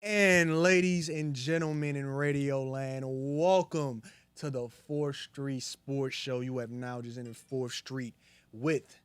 And ladies and gentlemen in Radio Land, welcome to the 4th Street Sports Show. You have now just entered 4th Street with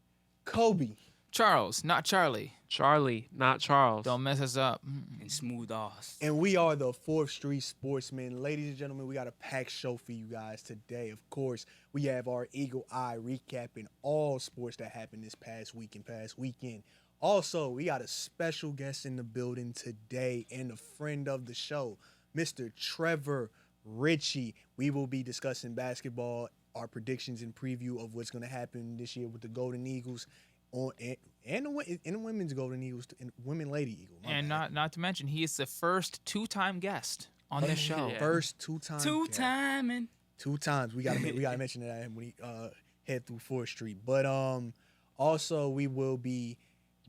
Kobe. Charles, not Charlie. Charlie, not Charles. Don't mess us up. And smooth off. And we are the 4th Street Sportsmen. Ladies and gentlemen, we got a packed show for you guys today. Of course, we have our Eagle Eye recapping all sports that happened this past week and past weekend. Also, we got a special guest in the building today and a friend of the show, Mr. Trevor Ritchie. We will be discussing basketball, our predictions and preview of what's going to happen this year with the Golden Eagles and the women's Golden Eagles and women Lady Eagle. And not to mention, he is the first two-time guest on this show. Yeah. First two-time. Two-timing. 2 times. We gotta mention that when we head through 4th Street. But also we will be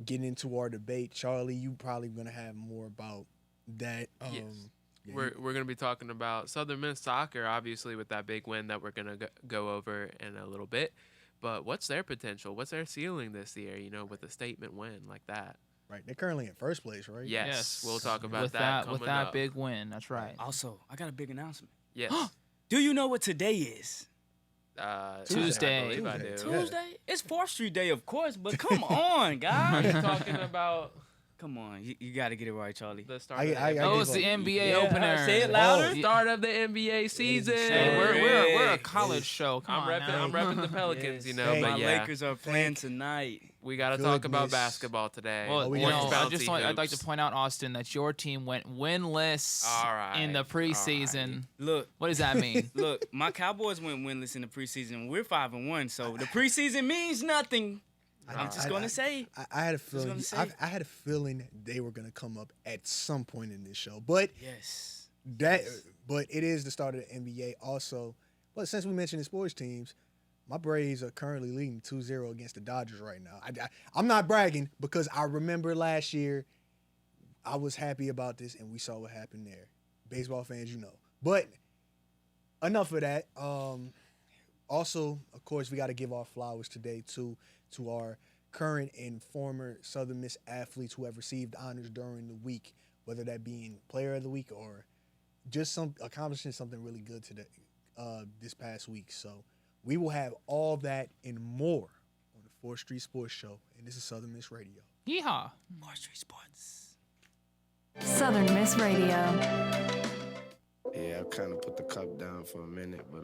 getting into our debate. Charlie, you probably gonna have more about that. Yes. Yeah, We're going to be talking about Southern Miss soccer, obviously, with that big win that we're going to go over in a little bit. But what's their potential? What's their ceiling this year, with a statement win like that? right. They're currently in first place, right? Yes. We'll talk about with that coming with that up. big win. That's right. Also, I got a big announcement. Yes. Do you know what today is? Tuesday. I believe I do. Tuesday. Tuesday? It's 4th Street Day, of course, but come on, guys. We're talking about Come on. You got to get it right, Charlie. the start I of the gave Oh, it's the up. NBA Yeah, opener. say it Oh, louder. start of the NBA season. Hey, we're a college Yes. show. Come on now. I'm repping the Pelicans, Yes. Hey, My but yeah, Lakers are playing tonight. we got to talk about Goodness. basketball today. Well, we Orange know. bouncy I'd like to hoops. point out, Austin, that your team went winless All right, in the all preseason. Look, What does that mean? look, my Cowboys went winless in the preseason. We're 5-1, so the preseason means nothing. I'm just going to say. I had a feeling. gonna say. I had a feeling they were gonna come up at some point in this show, but Yes. but it is the start of the NBA also. But since we mentioned the sports teams, my Braves are currently leading 2-0 against the Dodgers right now. I'm not bragging because I remember last year I was happy about this and we saw what happened there. Baseball fans, But enough of that. Also, of course, we got to give our flowers today to our current and former Southern Miss athletes who have received honors during the week, whether that being Player of the Week or just accomplishing something really good today, this past week. So we will have all that and more on the 4th Street Sports Show, and this is Southern Miss Radio. Yeehaw. 4th Street Sports. Southern Miss Radio. Yeah, I kind of put the cup down for a minute, but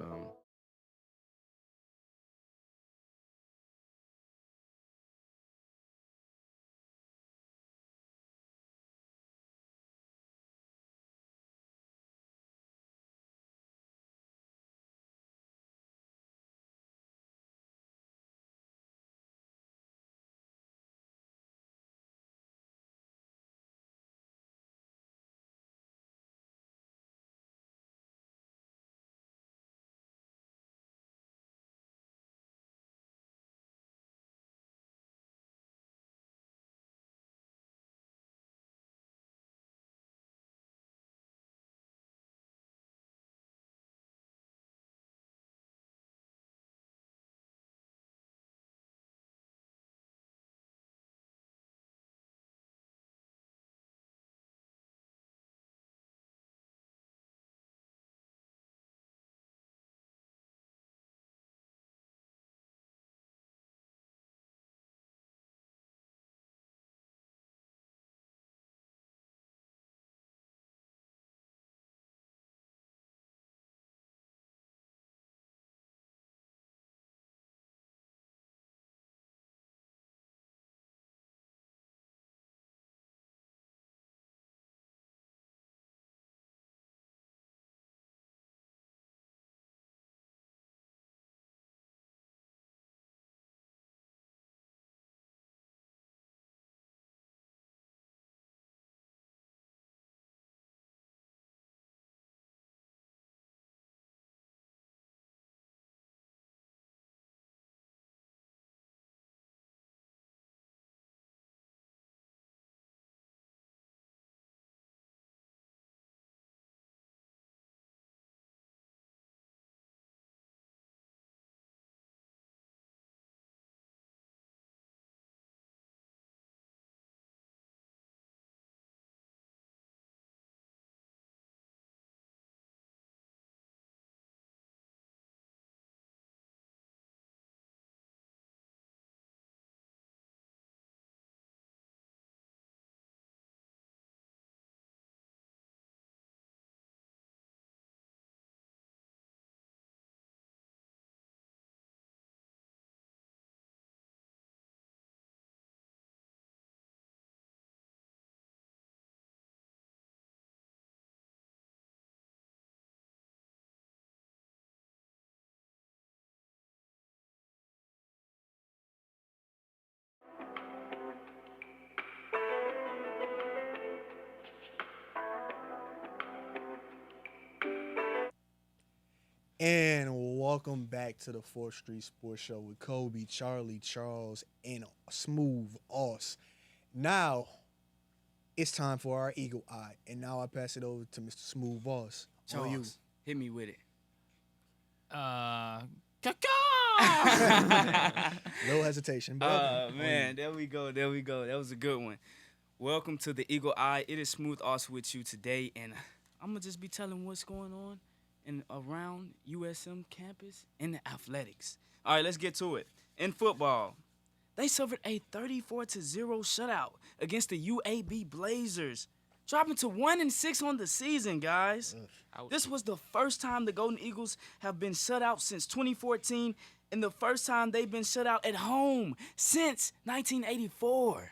And welcome back to the 4th Street Sports Show with Kobe, Charlie, Charles, and Smooth Oss. Now, it's time for our Eagle Eye. And now I pass it over to Mr. Smooth Oss. On you. Charles, hit me with it. No hesitation. Man, there we go. That was a good one. Welcome to the Eagle Eye. It is Smooth Oss with you today, and I'm going to just be telling what's going on and around USM campus in the athletics. All right, let's get to it. In football, they suffered a 34-0 shutout against the UAB Blazers, dropping to 1-6 on the season, guys. Ouch. This was the first time the Golden Eagles have been shut out since 2014, and the first time they've been shut out at home since 1984.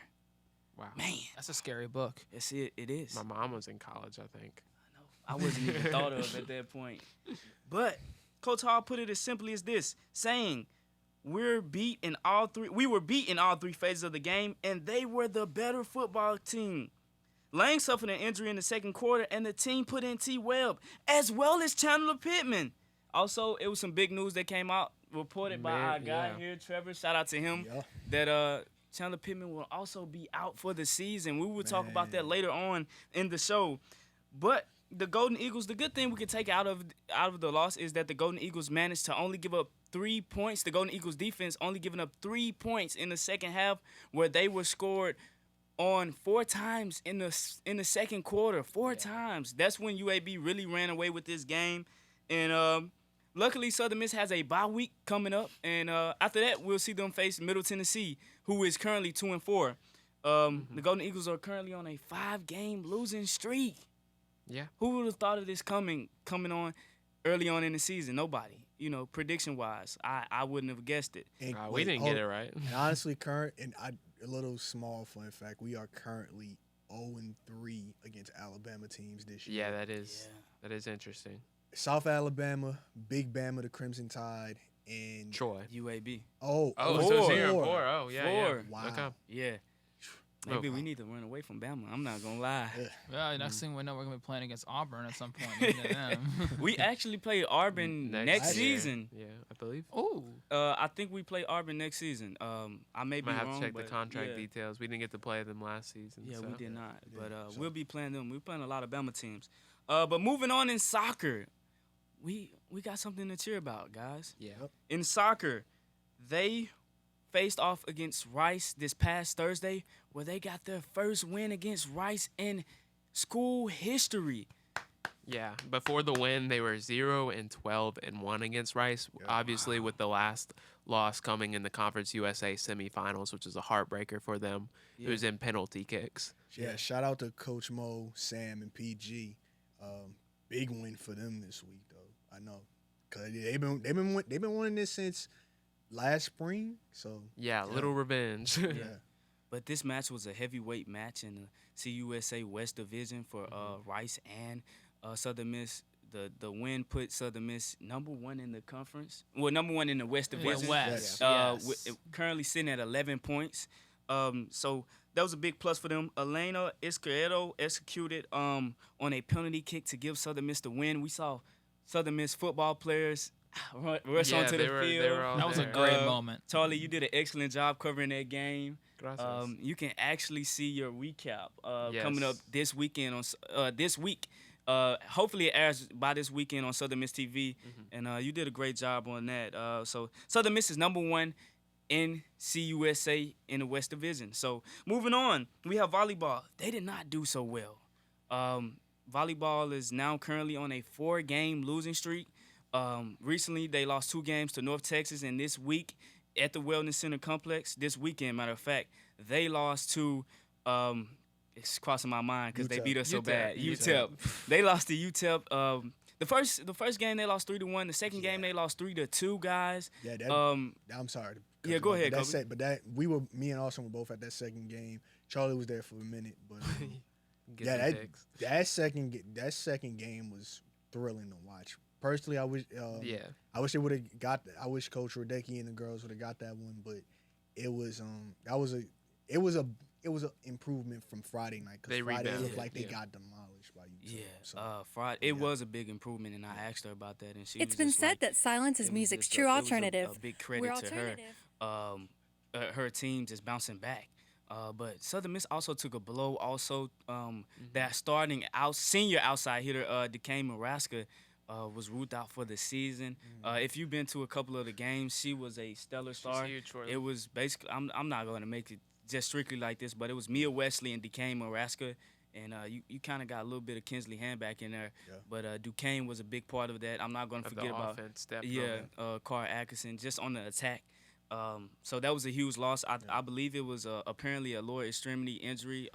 Wow. Man, That's a scary book. yes, it is. My mom was in college, I think. I wasn't even thought of at that point. But Coach Hall put it as simply as this, saying, we were beat in all three phases of the game, and they were the better football team. Lang suffered an injury in the second quarter, and the team put in T. Webb, as well as Chandler Pittman. Also, it was some big news that came out, reported by our guy here, Trevor. Shout out to him, that Chandler Pittman will also be out for the season. We will talk about that later on in the show. But the Golden Eagles, the good thing we can take out of the loss is that the Golden Eagles managed to only give up 3 points. The Golden Eagles defense only giving up 3 points in the second half, where they were scored on 4 times in the second quarter. 4 times. That's when UAB really ran away with this game. And luckily, Southern Miss has a bye week coming up, and after that, we'll see them face Middle Tennessee, who is currently 2-4. The Golden Eagles are currently on a 5-game losing streak. Yeah. Who would have thought of this coming on early on in the season? Nobody. Prediction-wise, I wouldn't have guessed it. And We didn't get it right. And honestly, a little small fun fact, we are currently 0-3 against Alabama teams this year. Yeah, that is interesting. South Alabama, Big Bama, the Crimson Tide, and Troy. UAB. Oh, So Four. 0-4. Oh, yeah. 4. Wow. Okay. Yeah. Maybe we need to run away from Bama. I'm not going to lie. Yeah, next thing we know, we're going to be playing against Auburn at some point. We actually play Auburn next year. season. Yeah, I believe. Oh. I think we play Auburn next season. I may be Might have wrong, to check the but contract yeah. details. We didn't get to play them last season. Yeah, so. we did not. Yeah, But so- we'll be playing them. We're playing a lot of Bama teams. But moving on in soccer, we got something to cheer about, guys. Yeah. In soccer, they faced off against Rice this past Thursday, where they got their first win against Rice in school history. Yeah, before the win, they were 0-12-1 against Rice. Obviously, with the last loss coming in the Conference USA semifinals, which was a heartbreaker for them. It was in penalty kicks. Yeah, shout out to Coach Mo, Sam, and PG. Big win for them this week, though. I know, cause they've been winning this since last spring. So Yeah, little revenge. yeah. But this match was a heavyweight match in the CUSA West Division for Rice and Southern Miss. The win put Southern Miss number 1 in the conference. Well, number 1 in the West Division. West. Yes. Currently sitting at 11 points. So that was a big plus for them. Elena Izquierdo executed on a penalty kick to give Southern Miss the win. We saw Southern Miss football players rush onto the field. They were all That was a there. great moment. Charlie, you did an excellent job covering that game. Gracias. You can actually see your recap Yes. coming up this weekend on this week. Hopefully it airs by this weekend on Southern Miss TV, and you did a great job on that. So Southern Miss is number 1 in CUSA in the West Division. So moving on, we have volleyball. They did not do so well. Volleyball is now currently on a 4-game losing streak. Recently, they lost 2 games to North Texas, and this week at the Wellness Center complex, this weekend, matter of fact, they lost to, it's crossing my mind because they UTEP. beat us so UTEP. bad. UTEP. UTEP. They lost to UTEP. The first game they lost 3-1. The second game they lost 3-2, guys. Yeah, I'm sorry. to cut Yeah, you go off, ahead, but Kobe. me and Austin were both at that second game. Charlie was there for a minute, but Get yeah, some picks. that second game was thrilling to watch. Personally, I wish I wish they would have got. I wish Coach Radecki and the girls would have got that one, but it was it was an improvement from Friday night because They Friday it looked rebounded, like they yeah. got demolished by UT. Yeah, So, Friday. It yeah. was a big improvement, and I asked her about that, and she It's was been just said like, that silence is it was music's just true it was alternative. a big We're credit to her. alternative. Her team just bouncing back. But Southern Miss also took a blow. Also, that starting senior outside hitter, DeCane Maraska, was ruled out for the season. If you've been to a couple of the games, she was a stellar star. huge for them. It was basically, I'm not going to make it just strictly like this, but it was Mia Wesley and DeCane Maraska. And you kind of got a little bit of Kinsley Handback in there. Yeah. But Duquesne was a big part of that. I'm not going to Of forget the about offense, definitely. Carr Atkinson just on the attack. So that was a huge loss. I believe it was apparently a lower extremity injury.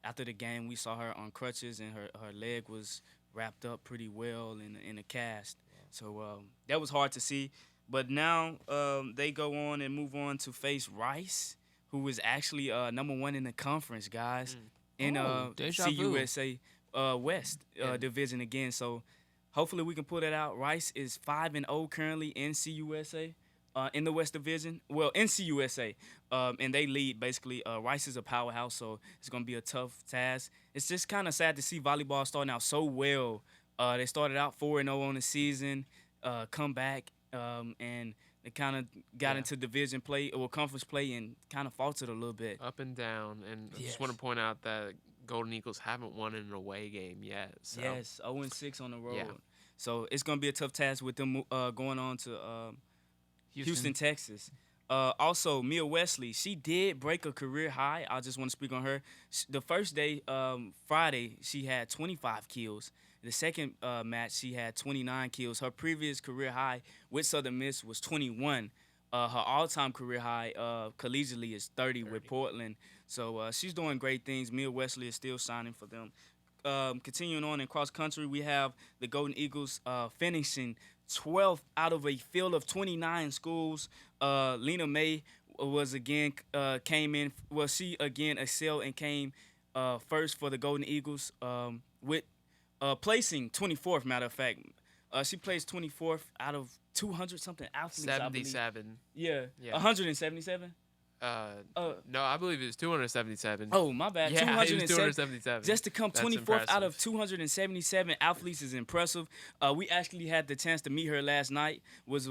After the game, we saw her on crutches, and her leg was wrapped up pretty well in a cast. So that was hard to see. But now they go on and move on to face Rice, who is actually number 1 in the conference, guys, in deja vu. CUSA West division again. So hopefully we can pull that out. Rice is 5-0 currently in CUSA. In the West Division, well, in CUSA, and they lead basically. Rice is a powerhouse, so it's going to be a tough task. It's just kind of sad to see volleyball starting out so well. They started out 4-0 on the season, come back, and they kind of got into division play or conference play and kind of faltered a little bit. Up and down. And I Yes. just want to point out that Golden Eagles haven't won an away game yet. So. Yes, 0-6 on the road. Yeah. So it's going to be a tough task with them going on to Houston, Texas. Also, Mia Wesley, she did break a career high. I just want to speak on her. The first day, Friday, she had 25 kills. The second match, she had 29 kills. Her previous career high with Southern Miss was 21. Her all-time career high collegiately is 30 with Portland. So she's doing great things. Mia Wesley is still signing for them. Continuing on in cross-country, we have the Golden Eagles finishing 12th out of a field of 29 schools. Lena May came in. Well, she again excelled and came first for the Golden Eagles with placing 24th. Matter of fact, she placed 24th out of 200 something athletes. 77. Yeah, Yeah. 177. No, I believe it was 277. Oh, my bad. Yeah, it was 277. 277. Just to come That's 24th out of impressive. 277 athletes is impressive. We actually had the chance to meet her last night. It was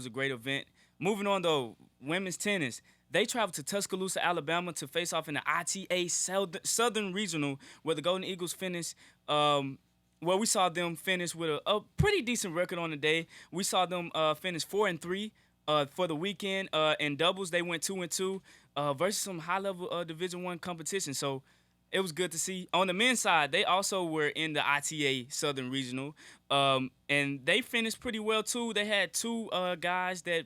a great event. Moving on, though, women's tennis. They traveled to Tuscaloosa, Alabama to face off in the ITA Southern Regional, where the Golden Eagles finished. We saw them finish with a pretty decent record on the day. We saw them finish 4-3. For the weekend, in doubles, they went 2-2 versus some high-level Division I competition. So it was good to see. On the men's side, they also were in the ITA Southern Regional, and they finished pretty well too. They had two guys that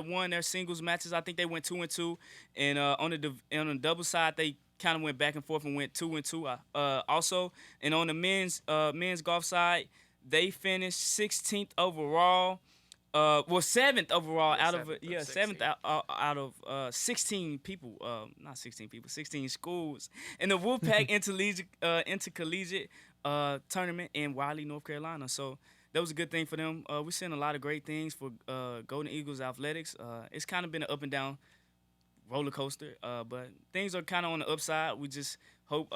won their singles matches. I think they went 2-2, and on the double side, they kind of went back and forth and went 2-2 also. And on the men's golf side, they finished 16th overall. 7th overall out of 7th out of 16 people, not 16 people, 16 schools in the Wolfpack intercollegiate tournament in Wiley, North Carolina. So that was a good thing for them. We're seeing a lot of great things for Golden Eagles athletics. It's kind of been an up and down roller coaster, but things are kind of on the upside. We just hope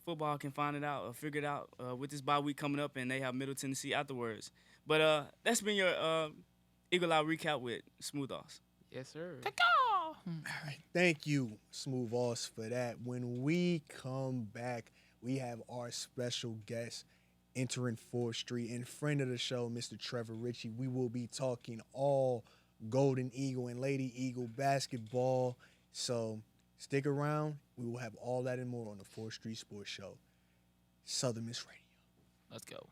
football can find it out or figure it out with this bye week coming up, and they have Middle Tennessee afterwards. But that's been your Eagle Eye recap with Smooth Oss. Yes, sir. All right. Thank you, Smooth Oss, for that. When we come back, we have our special guest entering 4th Street and friend of the show, Mr. Trevor Ritchie. We will be talking all Golden Eagle and Lady Eagle basketball. So stick around. We will have all that and more on the 4th Street Sports Show. Southern Miss Radio. Let's go.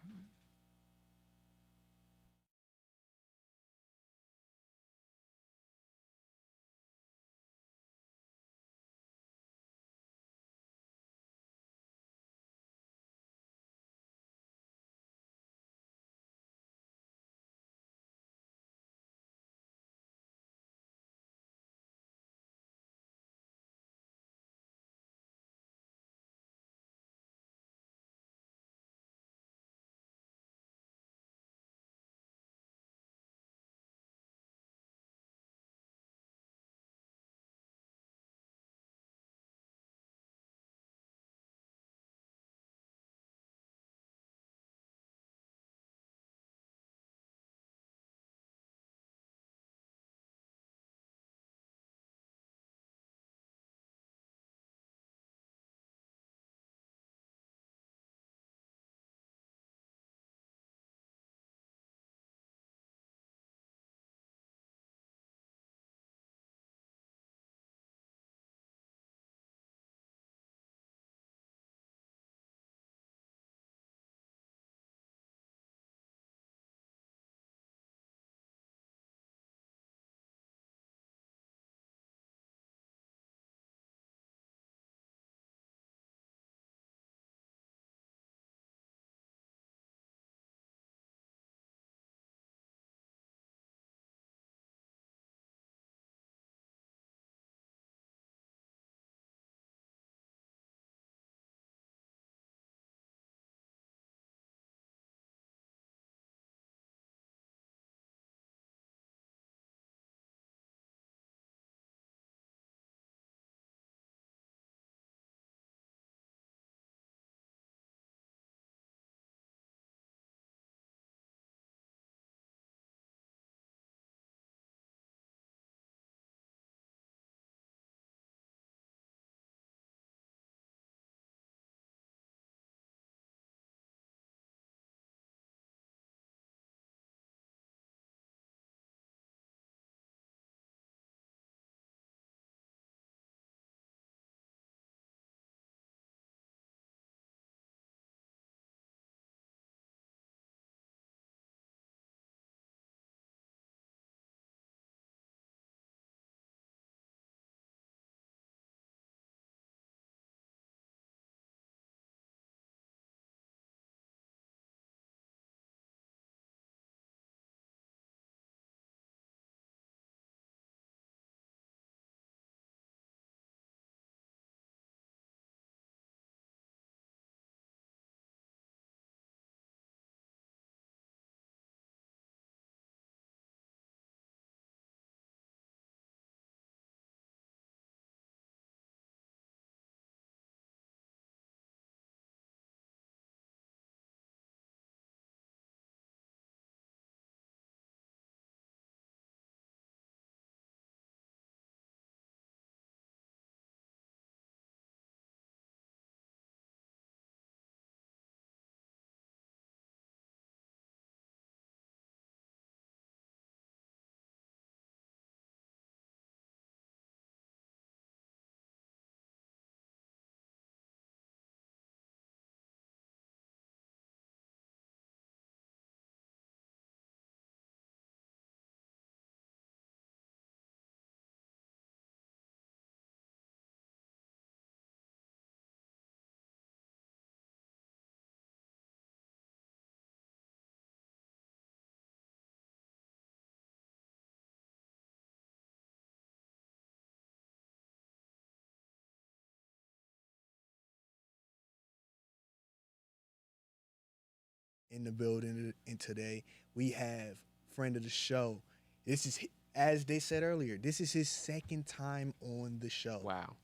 in the building and today. We have friend of the show. This is, as they said earlier, this is his second time on the show. Wow.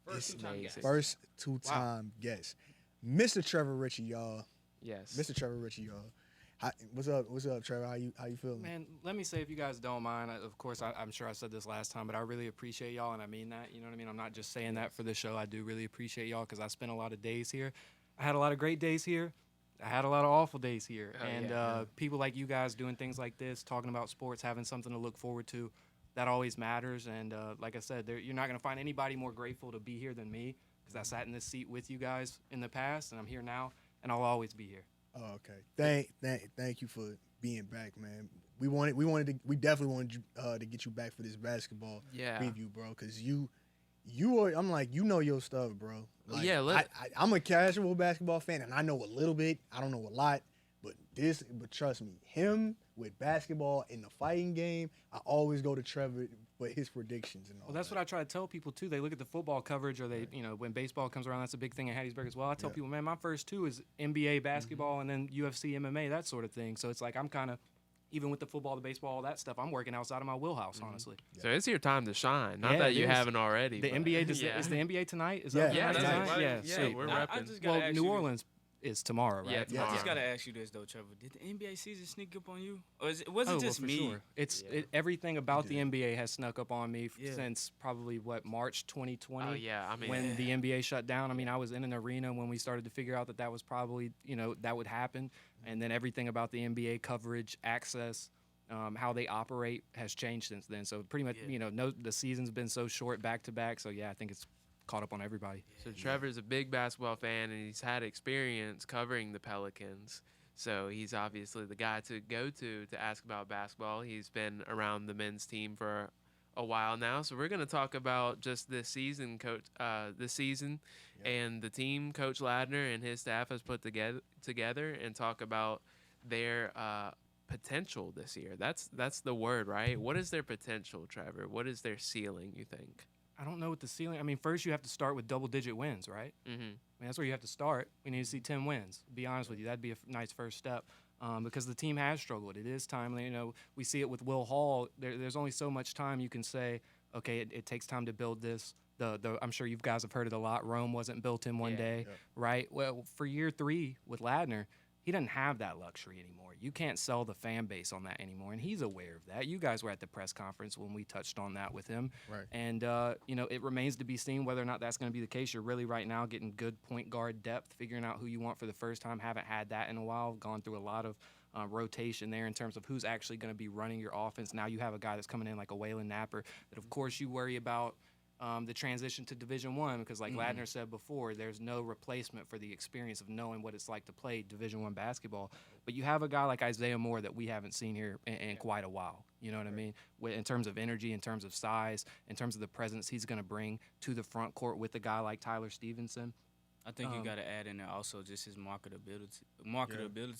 First two-time amazing. guest. First two-time guest. Mr. Trevor Ritchie, y'all. Yes. Mr. Trevor Ritchie, y'all. What's up? What's up, Trevor? How you feeling? Man, let me say, if you guys don't mind, of course, I'm sure I said this last time, but I really appreciate y'all, and I mean that. You know what I mean? I'm not just saying that for the show. I do really appreciate y'all because I spent a lot of days here. I had a lot of great days here. I had a lot of awful days here. Oh, and yeah. people like you guys doing things like this, talking about sports, having something to look forward to, that always matters. And like I said, you're not going to find anybody more grateful to be here than me because I sat in this seat with you guys in the past, and I'm here now, and I'll always be here. Oh, okay. Thank you for being back, man. We definitely wanted to get you back for this basketball preview, bro, because you are, I'm like, you know your stuff, bro. Like, Yeah, I'm a casual basketball fan, and I know a little bit. I don't know a lot, but trust me, him with basketball in the fighting game, I always go to Trevor for his predictions and all. Well, that's what I try to tell people too. They look at the football coverage, or they, when baseball comes around, that's a big thing in Hattiesburg as well. I tell people, man, my first two is NBA basketball and then UFC, MMA, that sort of thing. So it's like I'm kind of, even with the football, the baseball, all that stuff, I'm working outside of my wheelhouse, honestly. So it's your time to shine. Not Yeah, that it you is. haven't already. The but- NBA, yeah. is the NBA tonight? Is Yeah. that Yeah, tonight? that's right. Yeah, Yeah, sweet. we're I repping. just gotta Well, ask New you Orleans is tomorrow, right? Yeah, I tomorrow. just gotta ask you this though, Trevor. Did the NBA season sneak up on you, or was it Oh, just well, for me? sure. Everything about the NBA has snuck up on me since probably March 2020. Oh, yeah. I mean, When the NBA shut down. I mean, I was in an arena when we started to figure out that was probably, that would happen. And then everything about the NBA coverage, access, how they operate has changed since then. So pretty much, the season's been so short back to back. So yeah, I think it's caught up on everybody. So Trevor's a big basketball fan, and he's had experience covering the Pelicans. So he's obviously the guy to go to ask about basketball. He's been around the men's team for a while now. So we're going to talk about just this season, Coach. And the team Coach Ladner and his staff has put together, and talk about their potential this year. That's the word, right? What is their potential, Trevor? What is their ceiling, you think? I don't know what the ceiling. I mean, first you have to start with double-digit wins, right? Mm-hmm. I mean, that's where you have to start. We need to see 10 wins. To be honest with you, that'd be a nice first step because the team has struggled. It is timely. We see it with Will Hall. There's only so much time you can say, okay, it takes time to build this. I'm sure you guys have heard it a lot. Rome wasn't built in one day, right? Well, for year 3 with Ladner, he doesn't have that luxury anymore. You can't sell the fan base on that anymore, and he's aware of that. You guys were at the press conference when we touched on that with him. Right. And, it remains to be seen whether or not that's going to be the case. You're really right now getting good point guard depth, figuring out who you want for the first time. Haven't had that in a while. Gone through a lot of rotation there in terms of who's actually going to be running your offense. Now you have a guy that's coming in like a Waylon Napper that, of course, you worry about the transition to Division I because, like Ladner said before, there's no replacement for the experience of knowing what it's like to play Division I basketball. But you have a guy like Isaiah Moore that we haven't seen here in quite a while. You know what I mean? In terms of energy, in terms of size, in terms of the presence he's going to bring to the front court with a guy like Tyler Stevenson. I think you got to add in there also just his marketability.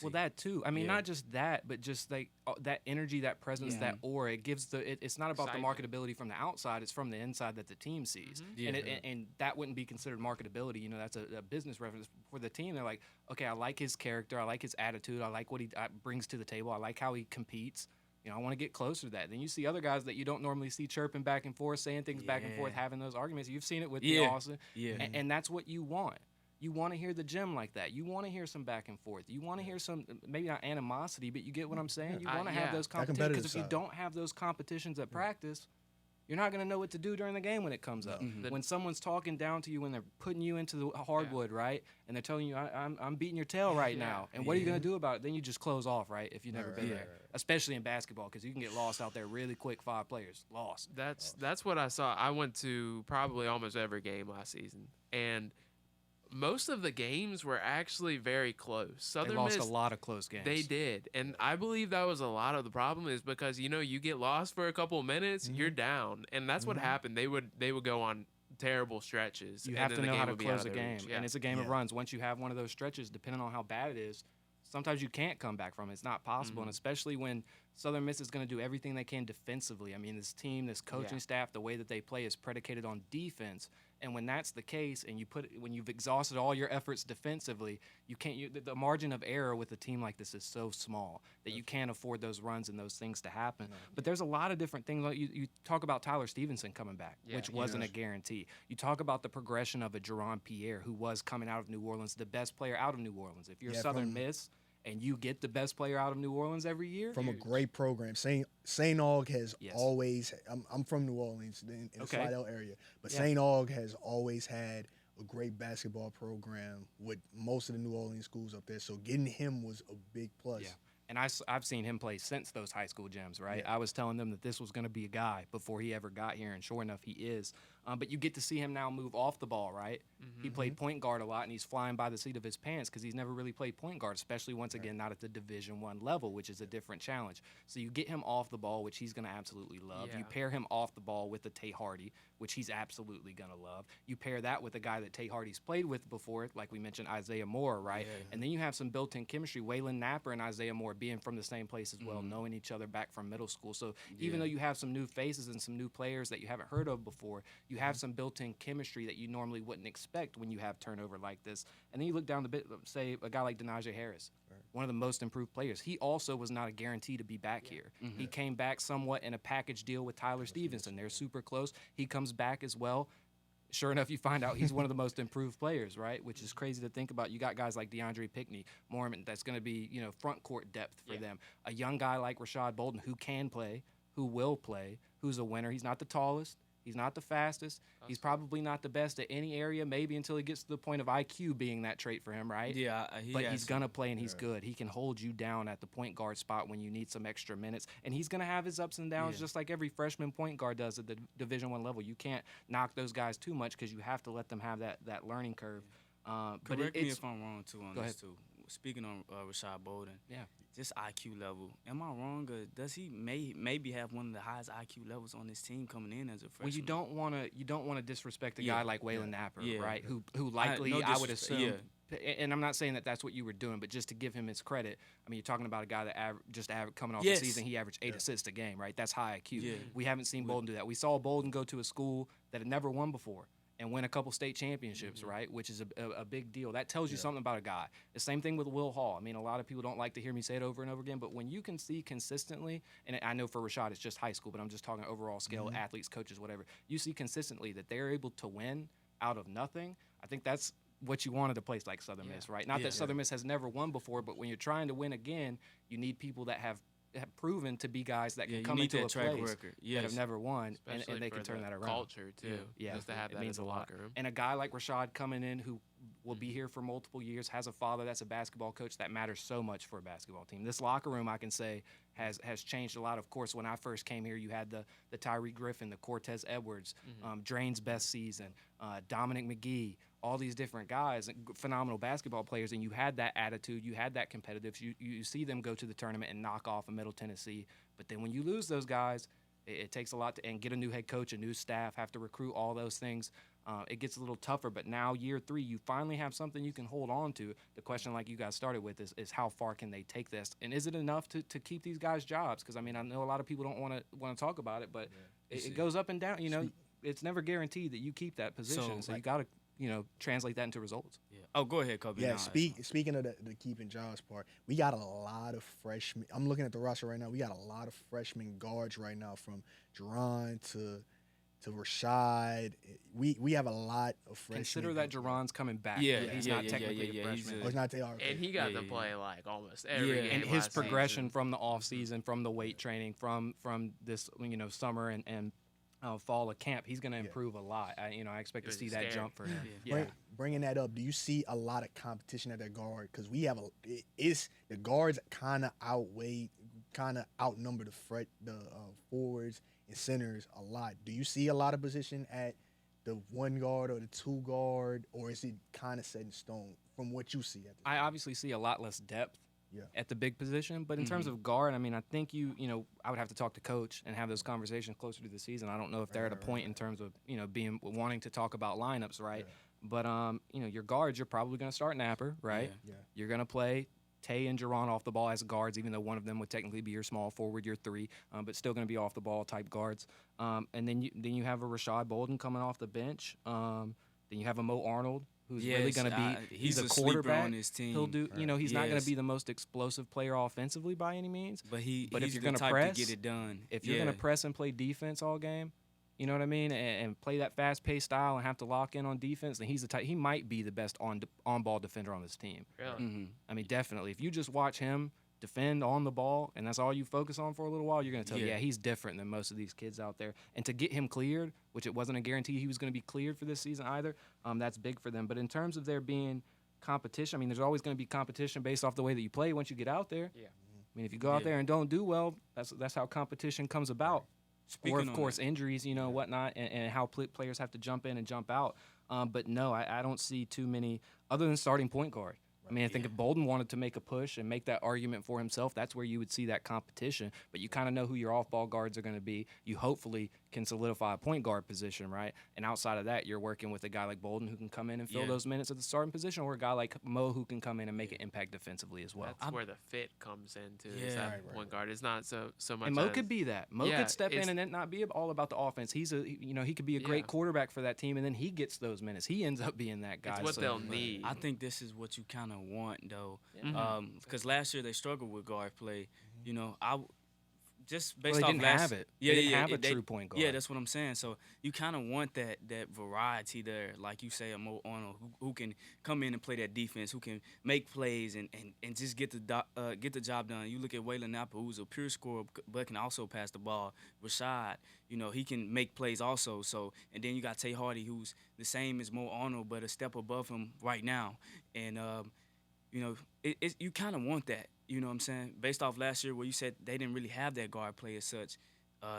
Well, that too. I mean, not just that, but just like that energy, that presence, that aura. It gives it's not about Excitement. the marketability from the outside. It's from the inside that the team sees. And that wouldn't be considered marketability. That's a business reference for the team. They're like, okay, I like his character. I like his attitude. I like what he brings to the table. I like how he competes. I want to get closer to that. Then you see other guys that you don't normally see chirping back and forth, saying things back and forth, having those arguments. You've seen it with Austin. Yeah. And that's what you want. You want to hear the gym like that. You want to hear some back and forth. You want to hear some, maybe not animosity, but you get what I'm saying? You want to have those competitions. Because if you don't have those competitions at practice, you're not going to know what to do during the game when it comes up. When someone's talking down to you, when they're putting you into the hardwood, right? And they're telling you, I'm beating your tail right now. And what are you going to do about it? Then you just close off, right? If you've never been there. Especially in basketball, because you can get lost out there really quick, 5 players. Lost. That's what I saw. I went to probably almost every game last season, and most of the games were actually very close. Southern They lost Miss, a lot of close games. They did, and I believe that was a lot of the problem is because you get lost for a couple of minutes, you're down, and that's what happened. They would go on terrible stretches. You and have then to the know game how to would be close out a of their game, reach. Yeah. and it's a game of runs. Once you have one of those stretches, depending on how bad it is, sometimes you can't come back from it. It's not possible, and especially when Southern Miss is going to do everything they can defensively. I mean, this team, this coaching staff, the way that they play is predicated on defense. And when that's the case, and when you've exhausted all your efforts defensively, the margin of error with a team like this is so small that you can't afford those runs and those things to happen. But there's a lot of different things. Like you talk about Tyler Stevenson coming back, which wasn't a guarantee. You talk about the progression of a Jerron Pierre, who was coming out of New Orleans, the best player out of New Orleans. If you're Southern Miss and you get the best player out of New Orleans every year. From a great program. St. Aug has always – I'm from New Orleans in the Slidell area. But St. Aug has always had a great basketball program with most of the New Orleans schools up there. So getting him was a big plus. Yeah. And I've seen him play since those high school gyms, right? Yeah. I was telling them that this was going to be a guy before he ever got here, and sure enough, he is. But you get to see him now move off the ball, right? He played point guard a lot, and he's flying by the seat of his pants because he's never really played point guard, especially once again not at the Division I level, which is a different challenge. So you get him off the ball, which he's going to absolutely love. Yeah. You pair him off the ball with the Tay Hardy, which he's absolutely going to love. You pair that with a guy that Tay Hardy's played with before, like we mentioned, Isaiah Moore, right? Yeah. And then you have some built-in chemistry. Waylon Napper and Isaiah Moore being from the same place as well, knowing each other back from middle school. So even though you have some new faces and some new players that you haven't heard of before, you have some built-in chemistry that you normally wouldn't expect when you have turnover like this. And then you look down the bit, say a guy like Denaje Harris, one of the most improved players. He also was not a guarantee to be back here. He came back somewhat in a package deal with Tyler Stevenson. They're super close. He comes back as well. Sure enough, you find out he's one of the most improved players, right? Which is crazy to think about. You got guys like DeAndre Pickney, Mormon, that's going to be, front court depth for them. A young guy like Rashad Bolden who can play, who will play, who's a winner. He's not the tallest. He's not the fastest. He's probably not the best at any area, maybe until he gets to the point of IQ being that trait for him, right? Yeah, but he's going to play, and he's good. He can hold you down at the point guard spot when you need some extra minutes. And he's going to have his ups and downs just like every freshman point guard does at the Division I level. You can't knock those guys too much because you have to let them have that learning curve. Correct me if I'm wrong, too, on Go this, ahead. too. Speaking on Rashad Bolden, Yeah. just IQ level. Am I wrong, or does he maybe have one of the highest IQ levels on this team coming in as a freshman? Well, you don't want to disrespect a guy like Waylon Napper, right? Who likely no I would disrespect, assume. And I'm not saying that that's what you were doing, but just to give him his credit, I mean, you're talking about a guy that coming off the season, he averaged 8 assists a game, right? That's high IQ. Yeah. We haven't seen Bolden do that. We saw Bolden go to a school that had never won before and win a couple state championships, right? Which is a big deal. That tells you something about a guy. The same thing with Will Hall. I mean, a lot of people don't like to hear me say it over and over again, but when you can see consistently, and I know for Rashad it's just high school, but I'm just talking overall scale, athletes, coaches, whatever. You see consistently that they're able to win out of nothing. I think that's what you want at a place like Southern Miss, right? Not that Southern Miss has never won before, but when you're trying to win again, you need people that have proven to be guys that can come into a place that have never won, and they can turn that around. Culture too, just to have it that means in a the lot. locker room. And a guy like Rashad coming in who will be here for multiple years, has a father that's a basketball coach, that matters so much for a basketball team. This locker room, I can say, has changed a lot. Of course, when I first came here, you had the Tyree Griffin, the Cortez Edwards, Drain's best season, Dominic McGee, all these different guys, phenomenal basketball players, and you had that attitude, you had that competitive. You see them go to the tournament and knock off a Middle Tennessee, but then when you lose those guys, it takes a lot and get a new head coach, a new staff, have to recruit, all those things. It gets a little tougher, but now year 3, you finally have something you can hold on to. The question, like you guys started with, is how far can they take this, and is it enough to keep these guys jobs? Because I mean, I know a lot of people don't want to talk about it, but it goes up and down. You know, it's never guaranteed that you keep that position, so you got to translate that into results. Yeah. Oh, go ahead, Kobe. Yeah, speaking of the keeping jobs part, we got a lot of freshmen. I'm looking at the roster right now. We got a lot of freshman guards right now, from Jerron to Rashad. We have a lot of freshmen. Consider that Jerron's coming back. He's not technically a freshman. He's not there. And he got to play like almost every game. And his last progression season. from the off season, from the weight training, from this summer and fall of camp, he's going to improve a lot. I expect to see that jump for him. Bringing that up, do you see a lot of competition at that guard? Because we have the guards kind of outnumber the forwards and centers a lot. Do you see a lot of position at the 1 guard or the 2 guard, or is it kind of set in stone from what you see? I obviously see a lot less depth at the big position, but in terms of guard, I mean, I think I would have to talk to coach and have those conversations closer to the season. I don't know if they're at a point in terms of wanting to talk about lineups, right? But your guards, you're probably going to start Napper, right? You're going to play Tay and Jerron off the ball as guards, even though one of them would technically be your small forward, your 3, but still going to be off the ball type guards. And then you have a Rashad Bolden coming off the bench. Then you have a Mo Arnold, who's really going to be he's a quarterback sleeper on his team. He'll do, he's not going Yes. to be the most explosive player offensively by any means. But But he's if you're the going to type press, to get it done. if you're going to press and play defense all game, you know what I mean, and play that fast-paced style and have to lock in on defense, then he's the type. He might be the best on-ball defender on this team. Really? I mean, definitely. If you just watch him defend on the ball and that's all you focus on for a little while, you're going to tell, yeah, he's different than most of these kids out there. And to get him cleared, which it wasn't a guarantee he was going to be cleared for this season either, that's big for them. But in terms of there being competition, I mean, there's always going to be competition based off the way that you play once you get out there. Yeah. I mean, if you go out there and don't do well, that's how competition comes about. Or, of course, injuries, whatnot, and how players have to jump in and jump out. But no, I don't see too many, other than starting point guard. I mean, I think if Bolden wanted to make a push and make that argument for himself, that's where you would see that competition. But you kind of know who your off-ball guards are going to be. You hopefully can solidify a point guard position, right? And outside of that, you're working with a guy like Bolden who can come in and fill those minutes at the starting position, or a guy like Mo who can come in and make an impact defensively as well. That's where the fit comes into. Is that point guard? It's not so much. And Mo could be that. Mo could step in it's- and it not be all about the offense. He could be a great quarterback for that team, and then he gets those minutes. He ends up being that guy. It's what they'll need. I think this is what you kind of want, though, Mm-hmm. because last year they struggled with guard play. I just based Well, off they didn't last, have it. Yeah, They didn't yeah, have a they- true point guard. Yeah, that's what I'm saying. So you kind of want that variety there, like you say, a Mo Arnold who can come in and play that defense, who can make plays and just get the job done. You look at Waylon Napa, who's a pure scorer but can also pass the ball. Rashad, he can make plays also. So and then you got Tay Hardy, who's the same as Mo Arnold but a step above him right now. And you kind of want that. You know what I'm saying? Based off last year where you said they didn't really have that guard play as such,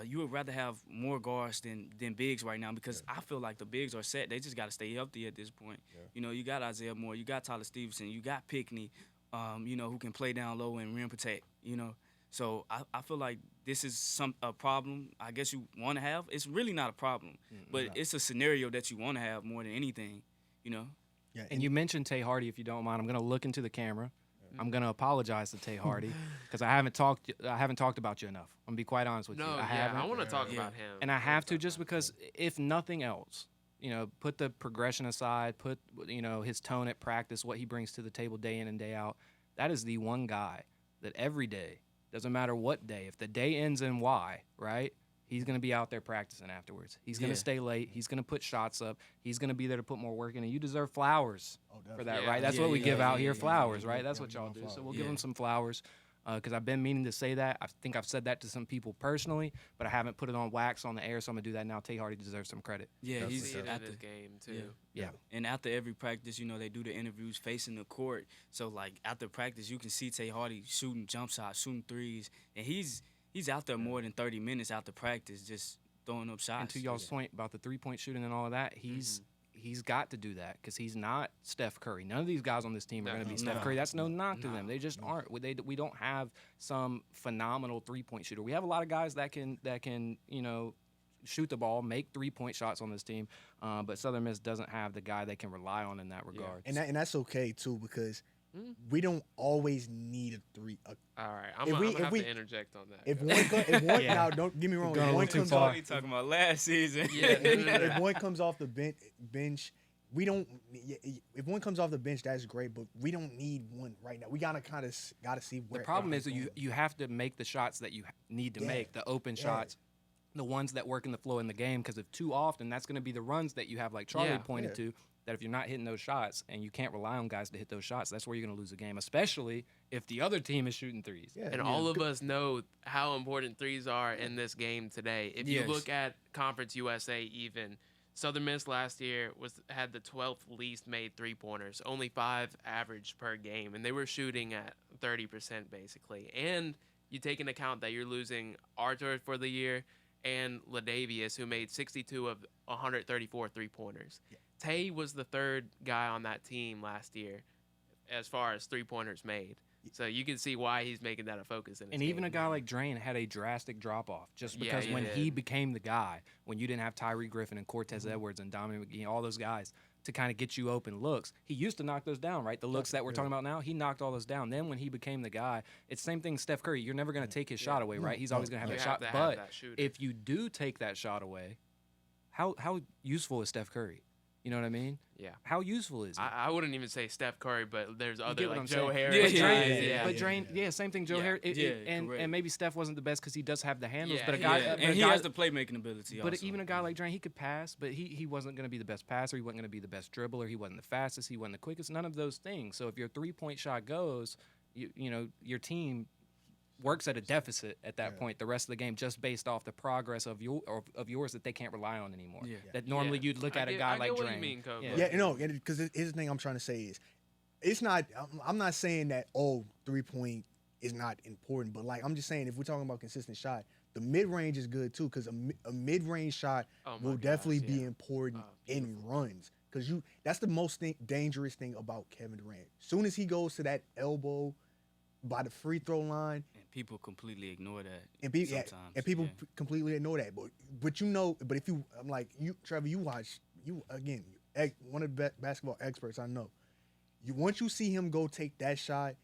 you would rather have more guards than bigs right now because I feel like the bigs are set. They just got to stay healthy at this point. Yeah. You got Isaiah Moore, you got Tyler Stevenson, you got Pickney, who can play down low and rim protect, So I feel like this is a problem I guess you want to have. It's really not a problem, but it's a scenario that you want to have more than anything, Yeah, And you mentioned Tay Hardy, if you don't mind. I'm going to look into the camera. I'm going to apologize to Tay Hardy because I haven't talked about you enough. I'm going to be quite honest with you. I want to talk about him. And I have to just because if nothing else, put the progression aside, put, his tone at practice, what he brings to the table day in and day out. That is the one guy that every day, doesn't matter what day, if the day ends in Y, right? He's going to be out there practicing afterwards. He's going to stay late. He's going to put shots up. He's going to be there to put more work in. And you deserve flowers for that, right? That's what we give out here, flowers, right? That's what y'all do. So we'll give him some flowers because I've been meaning to say that. I think I've said that to some people personally, but I haven't put it on wax on the air, so I'm going to do that now. Tay Hardy deserves some credit. Yeah, he's he's in at this the game, too. Yeah. And after every practice, they do the interviews facing the court. So, like, after practice, you can see Tay Hardy shooting jump shots, shooting threes, and he's out there more than 30 minutes after practice just throwing up shots. And to y'all's point about the three-point shooting and all of that, he's got to do that because he's not Steph Curry. None of these guys on this team are going to be Steph Curry. That's no knock to them. They just aren't. We don't have some phenomenal three-point shooter. We have a lot of guys that can shoot the ball, make three-point shots on this team, but Southern Miss doesn't have the guy they can rely on in that regard. and that's okay too because we don't always need a three. All right, I'm If we- going to if have we- to interject on that. If one now don't get me wrong, Going a if one little too comes far. off, He talking about last season. Yeah, no. if one comes off the bench, we don't. If one comes off the bench, that's great, but we don't need one right now. We gotta see where. The problem is that everything's you have to make the shots that you need to Yeah. make, the open shots, the ones that work in the flow in the game, because if too often that's going to be the runs that you have, like Charlie pointed to, that if you're not hitting those shots and you can't rely on guys to hit those shots, that's where you're going to lose a game, especially if the other team is shooting threes. Yeah, And all of us know how important threes are in this game today. If you look at Conference USA even, Southern Miss last year had the 12th least made three-pointers, only 5 average per game, and they were shooting at 30% basically. And you take into account that you're losing Arthur for the year and Ladavius, who made 62 of 134 three-pointers. Yeah. Tay was the third guy on that team last year as far as three-pointers made. So you can see why he's making that a focus in his And game. even a guy like Drain had a drastic drop-off just Yeah, because he when did. he became the guy, when you didn't have Tyree Griffin and Cortez Edwards and Dominic McGee, all those guys, to kind of get you open looks. He used to knock those down, right? The looks that we're talking about now, he knocked all those down. Then when he became the guy, it's the same thing Steph Curry. You're never going to take his shot away, right? He's always going to have You that have shot. to have But that shooter. if you do take that shot away, how useful is Steph Curry? You know what I mean? Yeah. How useful is he? I wouldn't even say Steph Curry, but there's other get what like I'm Joe saying? Harris. Yeah, guys. yeah, But Drain, same thing. Joe Yeah. Harris, Correct. and maybe Steph wasn't the best because he does have the handles. Yeah, but a he guy, is. but and a he guy- has the playmaking ability. But also. even a guy like Drain, he could pass, but he wasn't going to be the best passer. He wasn't going to be the best dribbler. He wasn't the fastest. He wasn't the quickest. None of those things. So if your 3-point shot goes, you know your team works at a deficit at that point the rest of the game just based off the progress of yours that they can't rely on anymore. Yeah. That normally you'd look at a guy like what Drain. you mean, Kobe. Yeah, no, because here's the thing I'm trying to say is, it's not. I'm not saying that 3-point is not important, but like I'm just saying if we're talking about consistent shot, the mid range is good too because a mid range shot Oh my will gosh, definitely be yeah. important Oh, in runs because that's the most dangerous thing about Kevin Durant. Soon as he goes to that elbow by the free throw line, and people completely ignore that. and sometimes. people Yeah. completely ignore that. But if you, I'm like you, Trevor, you again, one of the basketball experts I know. Once you see him go take that shot,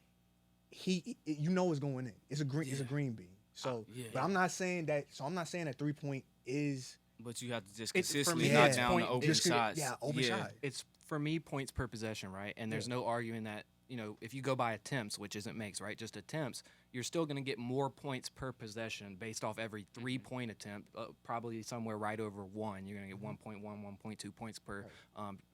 you know it's going in. It's a green bean. So, yeah. but I'm not saying that. So I'm not saying that 3-point is. But you have to just It's- for consistently me, knock it's down point- the open just- shots. yeah, open shot. It's for me points per possession, right? And there's no arguing that, you know, if you go by attempts, which isn't makes, right? Just attempts, you're still going to get more points per possession based off every 3-point attempt, probably somewhere right over 1. You're going to get 1.1, 1.2 points per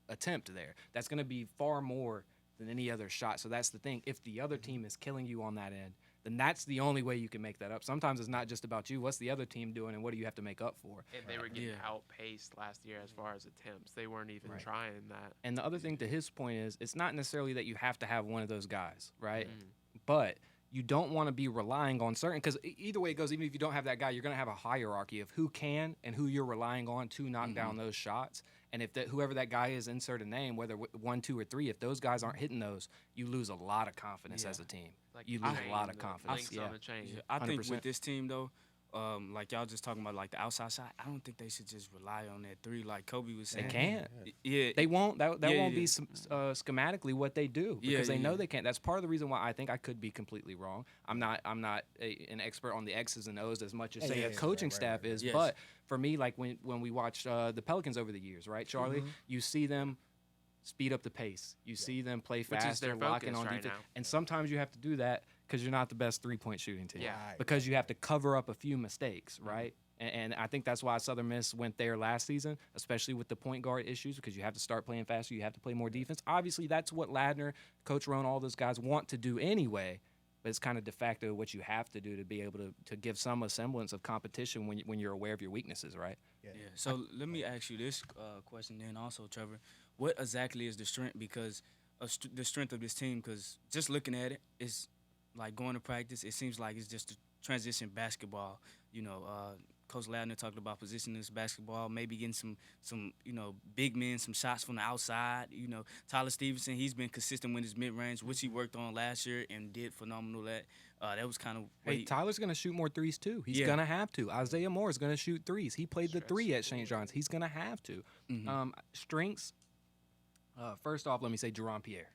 attempt there. That's going to be far more than any other shot. So that's the thing. If the other team is killing you on that end, then that's the only way you can make that up. Sometimes it's not just about you. What's the other team doing, and what do you have to make up for? And they were getting Yeah. outpaced last year as far as attempts. They weren't even trying that. And the other thing to his point is, it's not necessarily that you have to have one of those guys, right? Mm-hmm. But you don't want to be relying on certain, because either way it goes, even if you don't have that guy, you're going to have a hierarchy of who can and who you're relying on to knock down those shots. And if whoever that guy is, insert a name, whether 1, 2, or 3, if those guys aren't hitting those, you lose a lot of confidence as a team. Like You lose a chain, lot of the confidence. links on the chain. Yeah, I think 100%. with this team though, like y'all just talking about like the outside shot, I don't think they should just rely on that 3 like Kobe was They saying. can't. Yeah. They won't. That Yeah, won't yeah. be schematically what they do because Yeah, they know yeah. they can't. That's part of the reason why I think I could be completely wrong. I'm not an expert on the X's and O's as much as say a coaching staff is. Yes. But for me, like when we watched the Pelicans over the years, right, Charlie, you see them speed up the pace. You see them play Which is faster, their locking focus on right defense. now. And sometimes you have to do that because you're not the best 3-point shooting team. Yeah. Because you have to cover up a few mistakes, right? And I think that's why Southern Miss went there last season, especially with the point guard issues, because you have to start playing faster. You have to play more defense. Obviously, that's what Ladner, Coach Roan, all those guys want to do anyway. But it's kind of de facto what you have to do to be able to give some semblance of competition when you're aware of your weaknesses, right? Yeah. So let me ask you this question then also, Trevor. What exactly is the strength? Because the strength of this team, because just looking at it, it's like going to practice. It seems like it's just a transition basketball. You know, Coach Ladner talked about positionless basketball, maybe getting some big men, some shots from the outside. You know, Tyler Stevenson, he's been consistent with his mid-range, which he worked on last year and did phenomenal at. That was kind of Hey, Tyler's going to shoot more threes too. He's Yeah. going to have to. Isaiah Moore is going to shoot threes. He played the 3 at St. John's. He's going to have to. Strengths, first off, let me say Jerron Pierre.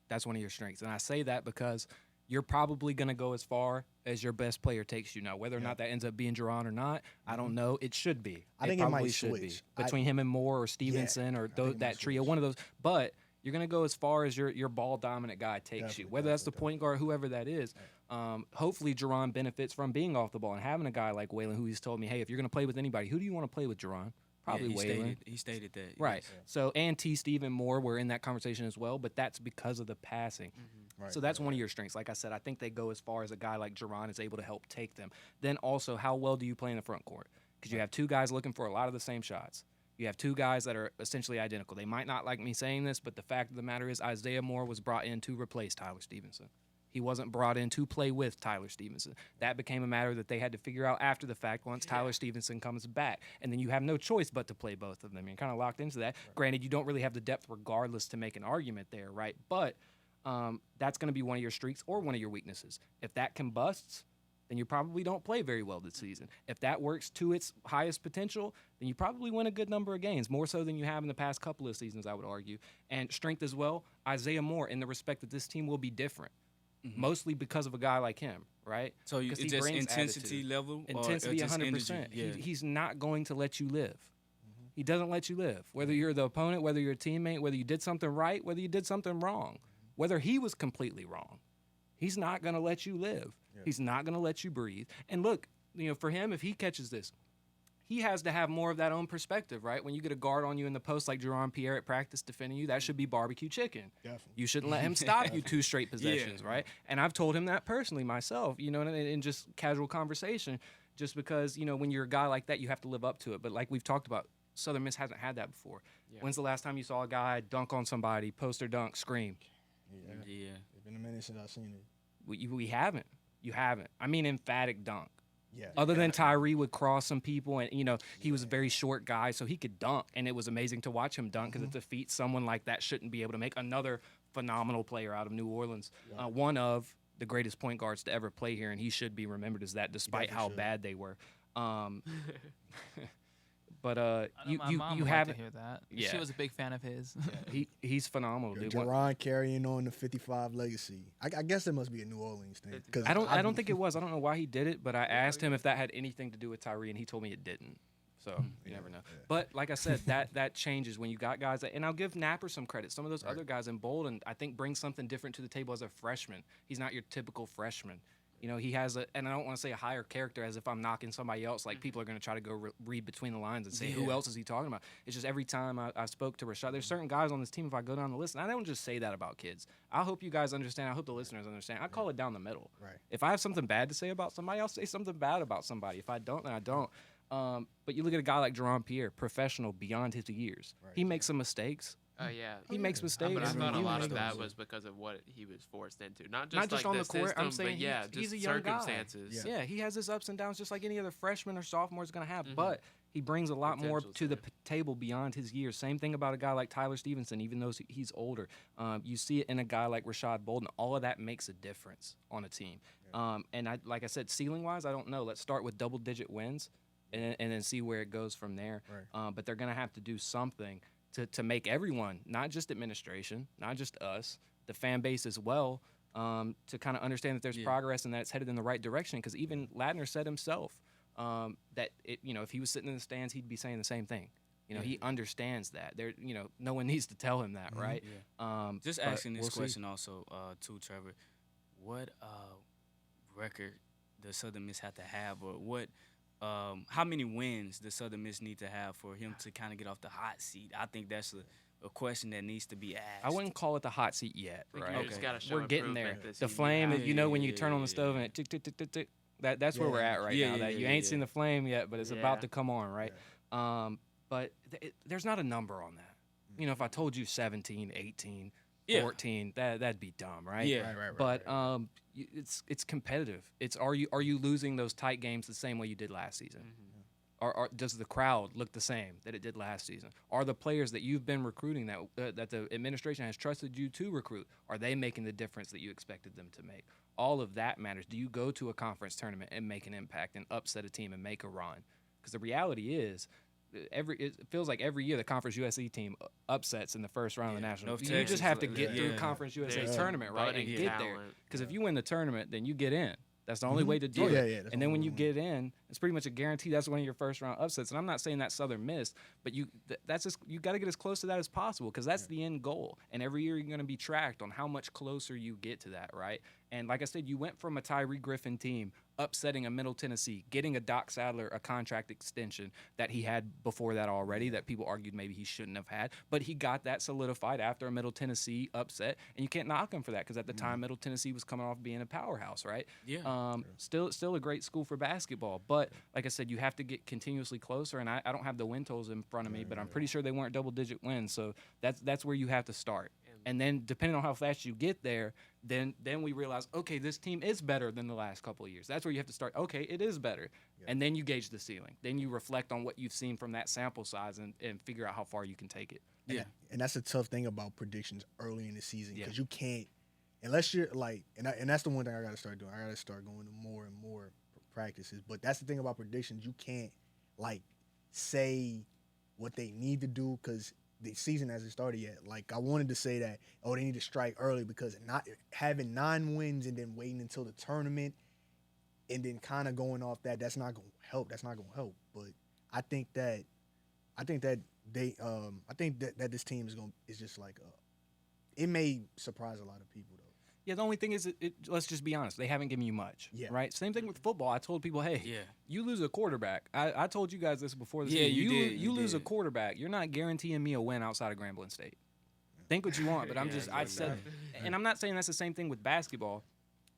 That's one of your strengths. And I say that because you're probably going to go as far as your best player takes you. Now, whether or not that ends up being Jerron or not, I don't know. It should be. I think it probably might should switch. be. Between him and Moore or Stevenson or that trio, one of those. But you're going to go as far as your ball-dominant guy takes you, whether that's the point guard, whoever that is. Hopefully, Jerron benefits from being off the ball and having a guy like Waylon who he's told me, hey, if you're going to play with anybody, who do you want to play with, Jerron? Probably Waylon. He stated that. Right. yes. So, and T. Stephen Moore were in that conversation as well, but that's because of the passing. Right, So that's one of your strengths. Like I said, I think they go as far as a guy like Jerron is able to help take them. Then also, how well do you play in the front court? Because you have 2 guys looking for a lot of the same shots. You have 2 guys that are essentially identical. They might not like me saying this, but the fact of the matter is Isaiah Moore was brought in to replace Tyler Stevenson. He wasn't brought in to play with Tyler Stevenson. That became a matter that they had to figure out after the fact once Tyler Stevenson comes back. And then you have no choice but to play both of them. You're kind of locked into that. Right. Granted, you don't really have the depth regardless to make an argument there, right? But that's going to be one of your streaks or one of your weaknesses. If that combusts, then you probably don't play very well this season. If that works to its highest potential, then you probably win a good number of games, more so than you have in the past couple of seasons, I would argue. And strength as well, Isaiah Moore, in the respect that this team will be different, mostly because of a guy like him, right? So Because it's he just brings intensity attitude. level? Intensity, or just 100%. energy? Yeah. He's not going to let you live. He doesn't let you live. Whether you're the opponent, whether you're a teammate, whether you did something right, whether you did something wrong, whether he was completely wrong, he's not going to let you live. He's not going to let you breathe. And look, for him, if he catches this, he has to have more of that own perspective, right? When you get a guard on you in the post like Jerron Pierre at practice defending you, that should be barbecue chicken. Definitely. You shouldn't let him stop you 2 straight possessions, right? And I've told him that personally myself, in just casual conversation, just because, when you're a guy like that, you have to live up to it. But like we've talked about, Southern Miss hasn't had that before. Yeah. When's the last time you saw a guy dunk on somebody, post or dunk, scream? Yeah. It's been a minute since I've seen it. We haven't. You haven't. I mean, emphatic dunk. Yeah. Other than Tyree would cross some people, and he was a very short guy, so he could dunk, and it was amazing to watch him dunk because it defeats someone like that shouldn't be able to make. Another phenomenal player out of New Orleans, one of the greatest point guards to ever play here, and he should be remembered as that, despite how bad they were. But my mom you would like haven't to hear that. Yeah. She was a big fan of his. He's phenomenal, dude. Jerron carrying on the 55 legacy. I guess there must be a New Orleans thing. I don't think it was. I don't know why he did it, but I asked him if that had anything to do with Tyree, and he told me it didn't. So you never know. Yeah. But like I said, that changes when you got guys and I'll give Napper some credit. Some of those other guys in Bolden, I think, bring something different to the table as a freshman. He's not your typical freshman. He has and I don't want to say a higher character as if I'm knocking somebody else. Like, people are going to try to go read between the lines and say, who else is he talking about? It's just every time I spoke to Rashad, there's certain guys on this team, if I go down the list, and I don't just say that about kids. I hope you guys understand. I hope the listeners understand. I call it down the middle. Right. If I have something bad to say about somebody, I'll say something bad about somebody. If I don't, then I don't. But you look at a guy like Jerron Pierre, professional beyond his years. Right. He makes some mistakes. Oh, yeah. He makes mistakes. But I thought a lot of mistakes. that was because of what he was forced into. Not Not just like on the the court. system, I'm saying but he's just a young guy. circumstances. Yeah, he has his ups and downs just like any other freshman or sophomore is going to have. But he brings a lot more Potential's to the there. table beyond his years. Same thing about a guy like Tyler Stevenson, even though he's older. You see it in a guy like Rashad Bolden. All of that makes a difference on a team. And like I said, ceiling-wise, I don't know. Let's start with double-digit wins and then see where it goes from there. Right. But they're going to have to do something to make everyone, not just administration, not just us, the fan base as well, to kind of understand that there's progress and that it's headed in the right direction. Because even Ladner said himself that if he was sitting in the stands, he'd be saying the same thing. He understands that. No one needs to tell him that, right? Yeah. Just but asking this we'll see. question also too, Trevor. What record does Southern Miss have to have, or what? How many wins does Southern Miss need to have for him to kind of get off the hot seat? I think that's a question that needs to be asked. I wouldn't call it the hot seat yet, I think right? you just gotta show We're getting there. improvement this The season. flame, when you yeah, turn on yeah, the stove and it tick, tick, tick, tick, tick, that's where we're at right Yeah, now. yeah, That you yeah, ain't yeah. seen the flame yet, but it's Yeah. about to come on, right? But there's not a number on that. If I told you 17, 18, Yeah. 14, that'd be dumb, right? Yeah. Right. But it's competitive. It's are you losing those tight games the same way you did last season? Or does the crowd look the same that it did last season? Are the players that you've been recruiting that the administration has trusted you to recruit, are they making the difference that you expected them to make? All of that matters. Do you go to a conference tournament and make an impact and upset a team and make a run? Because the reality is, it feels like every year the Conference USA team upsets in the first round of the national. North You Texas, just have to get through yeah. Conference USA There's tournament, right, and budding get there. talent. Because if you win the tournament, then you get in. That's the only way to do Oh, it. yeah, that's And then the when only you way. get in, it's pretty much a guarantee that's one of your first round upsets. And I'm not saying that's Southern Miss, but you got to get as close to that as possible because that's the end goal. And every year you're going to be tracked on how much closer you get to that, right? And like I said, you went from a Tyree Griffin team upsetting a Middle Tennessee, getting a Doc Sadler a contract extension that he had before that already that people argued maybe he shouldn't have had. But he got that solidified after a Middle Tennessee upset. And you can't knock him for that because at the time Middle Tennessee was coming off being a powerhouse, right? Yeah. Still a great school for basketball. But like I said, you have to get continuously closer. And I don't have the win totals in front of me, but I'm pretty sure they weren't double-digit wins. So that's where you have to start. And then depending on how fast you get there, then we realize, okay, this team is better than the last couple of years. That's where you have to start. Okay, it is better. Yeah. And then you gauge the ceiling. Then you reflect on what you've seen from that sample size and figure out how far you can take it. Yeah. And that's a tough thing about predictions early in the season because you can't. unless you're like, and that's the one thing I got to start doing. I got to start going to more and more practices. But that's the thing about predictions. You can't like say what they need to do because the season hasn't started yet. Like I wanted to say that, they need to strike early because not having 9 wins and then waiting until the tournament and then kind of going off that's not going to help. That's not going to help. But I think that this team is just like it may surprise a lot of people though. Yeah, the only thing is, let's just be honest. They haven't given you much, right? Same thing with football. I told people, hey, you lose a quarterback. I told you guys this before the season. You lose a quarterback. You're not guaranteeing me a win outside of Grambling State. Think what you want, but I said, and I'm not saying that's the same thing with basketball,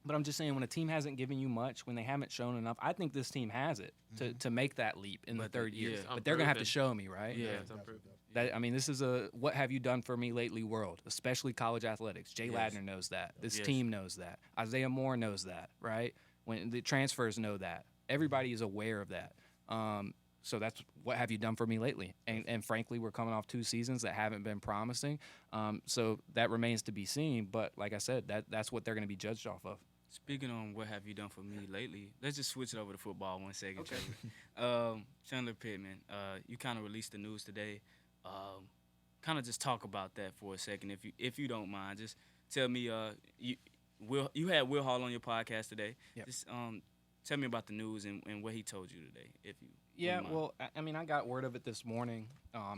but I'm just saying when a team hasn't given you much, when they haven't shown enough, I think this team has it to make that leap in the third year. But they're going to have to show me, right? Yeah, it's unproven. This is a what have you done for me lately world, especially college athletics. Jay Ladner knows that. This team knows that. Isaiah Moore knows that, right? When the transfers know that. Everybody is aware of that. So that's what have you done for me lately? And frankly, we're coming off 2 seasons that haven't been promising. So that remains to be seen. But like I said, that's what they're going to be judged off of. Speaking on what have you done for me lately, let's just switch it over to football 1 second, Trevor. Chandler Pittman, you kind of released the news today. Kind of just talk about that for a second, if you don't mind. Just tell me, you had Will Hall on your podcast today. Yep. Just tell me about the news and what he told you today, if you. Yeah, well, I mean, I got word of it this morning.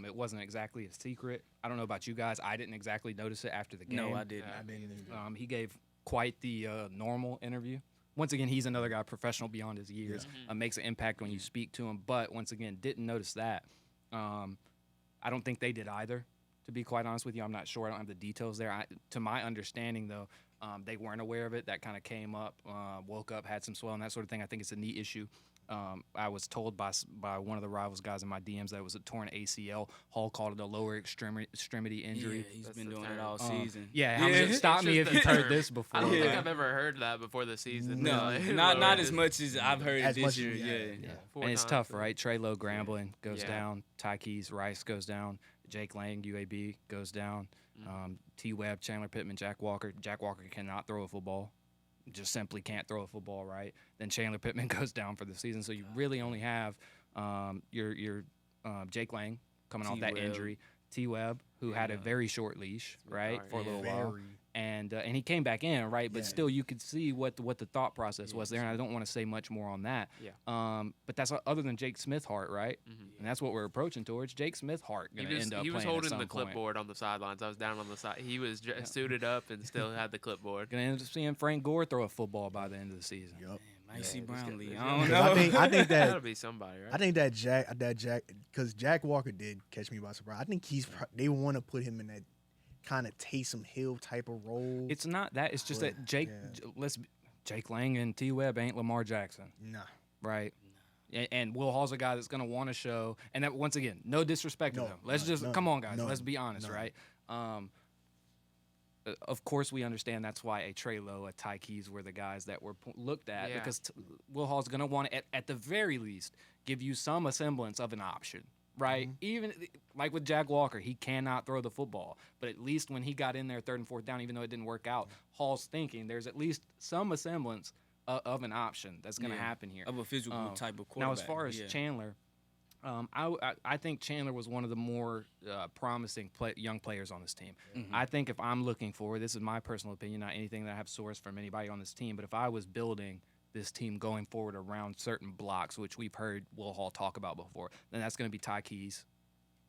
It wasn't exactly a secret. I don't know about you guys. I didn't exactly notice it after the game. No, I didn't. I didn't either. He gave quite the normal interview. Once again, he's another guy professional beyond his years. Makes an impact when you speak to him. But once again, didn't notice that. I don't think they did either, to be quite honest with you. I'm not sure. I don't have the details there. To my understanding, though, they weren't aware of it. That kind of came up, woke up, had some swelling, that sort of thing. I think it's a knee issue. I was told by one of the Rivals guys in my DMs that it was a torn ACL. Hall called it a lower extremity injury. Yeah, he's been doing it all season. Stop me if you've heard this before. I don't think I've ever heard that before the season. No, not as much as I've heard it this year. Yeah. And it's tough, right? Trey Lowe, Grambling goes down. Ty Keys, Rice goes down. Jake Lang, UAB, goes down. T. Webb, Chandler Pittman, Jack Walker. Jack Walker cannot throw a football. Just simply can't throw a football, right? Then Chandler Pittman goes down for the season. So you really only have your Jake Lang coming off that injury. T. Webb, who had a very short leash, right, for a little while. And he came back in, right? But still, you could see what the thought process was there. And I don't want to say much more on that. But that's other than Jake Smith-Hart, right? And that's what we're approaching towards. Jake Smith-Hart going to end up playing. He was holding the point. clipboard on the sidelines. I was down on the side. He was suited up and still had the clipboard. Going to end up seeing Frank Gore throw a football by the end of the season. Yep. Micey Brownlee. I don't know. I think that that'll be somebody, right? I think that Jack, because Jack Walker did catch me by surprise. I think they want to put him in that kind of Taysom Hill type of role. It's not that. It's just that Jake Lang and T. Webb ain't Lamar Jackson. Nah. Right? Nah. And Will Hall's a guy that's going to want to show. And that, once again, no disrespect to them. Come on, guys. Let's be honest, right? Of course, we understand that's why a Trey Lowe, a Ty Keys were the guys that were looked at because Will Hall's going to want to, at the very least, give you some semblance of an option. Right? Even like with Jack Walker, he cannot throw the football. But at least when he got in there 3rd and 4th down, even though it didn't work out, Hall's thinking there's at least some semblance of an option that's going to happen here. Of a physical type of quarterback. Now, as far as Chandler, I think Chandler was one of the more promising young players on this team. I think if I'm looking for, this is my personal opinion, not anything that I have sourced from anybody on this team, but if I was building this team going forward around certain blocks, which we've heard Will Hall talk about before, then that's going to be Ty Keys,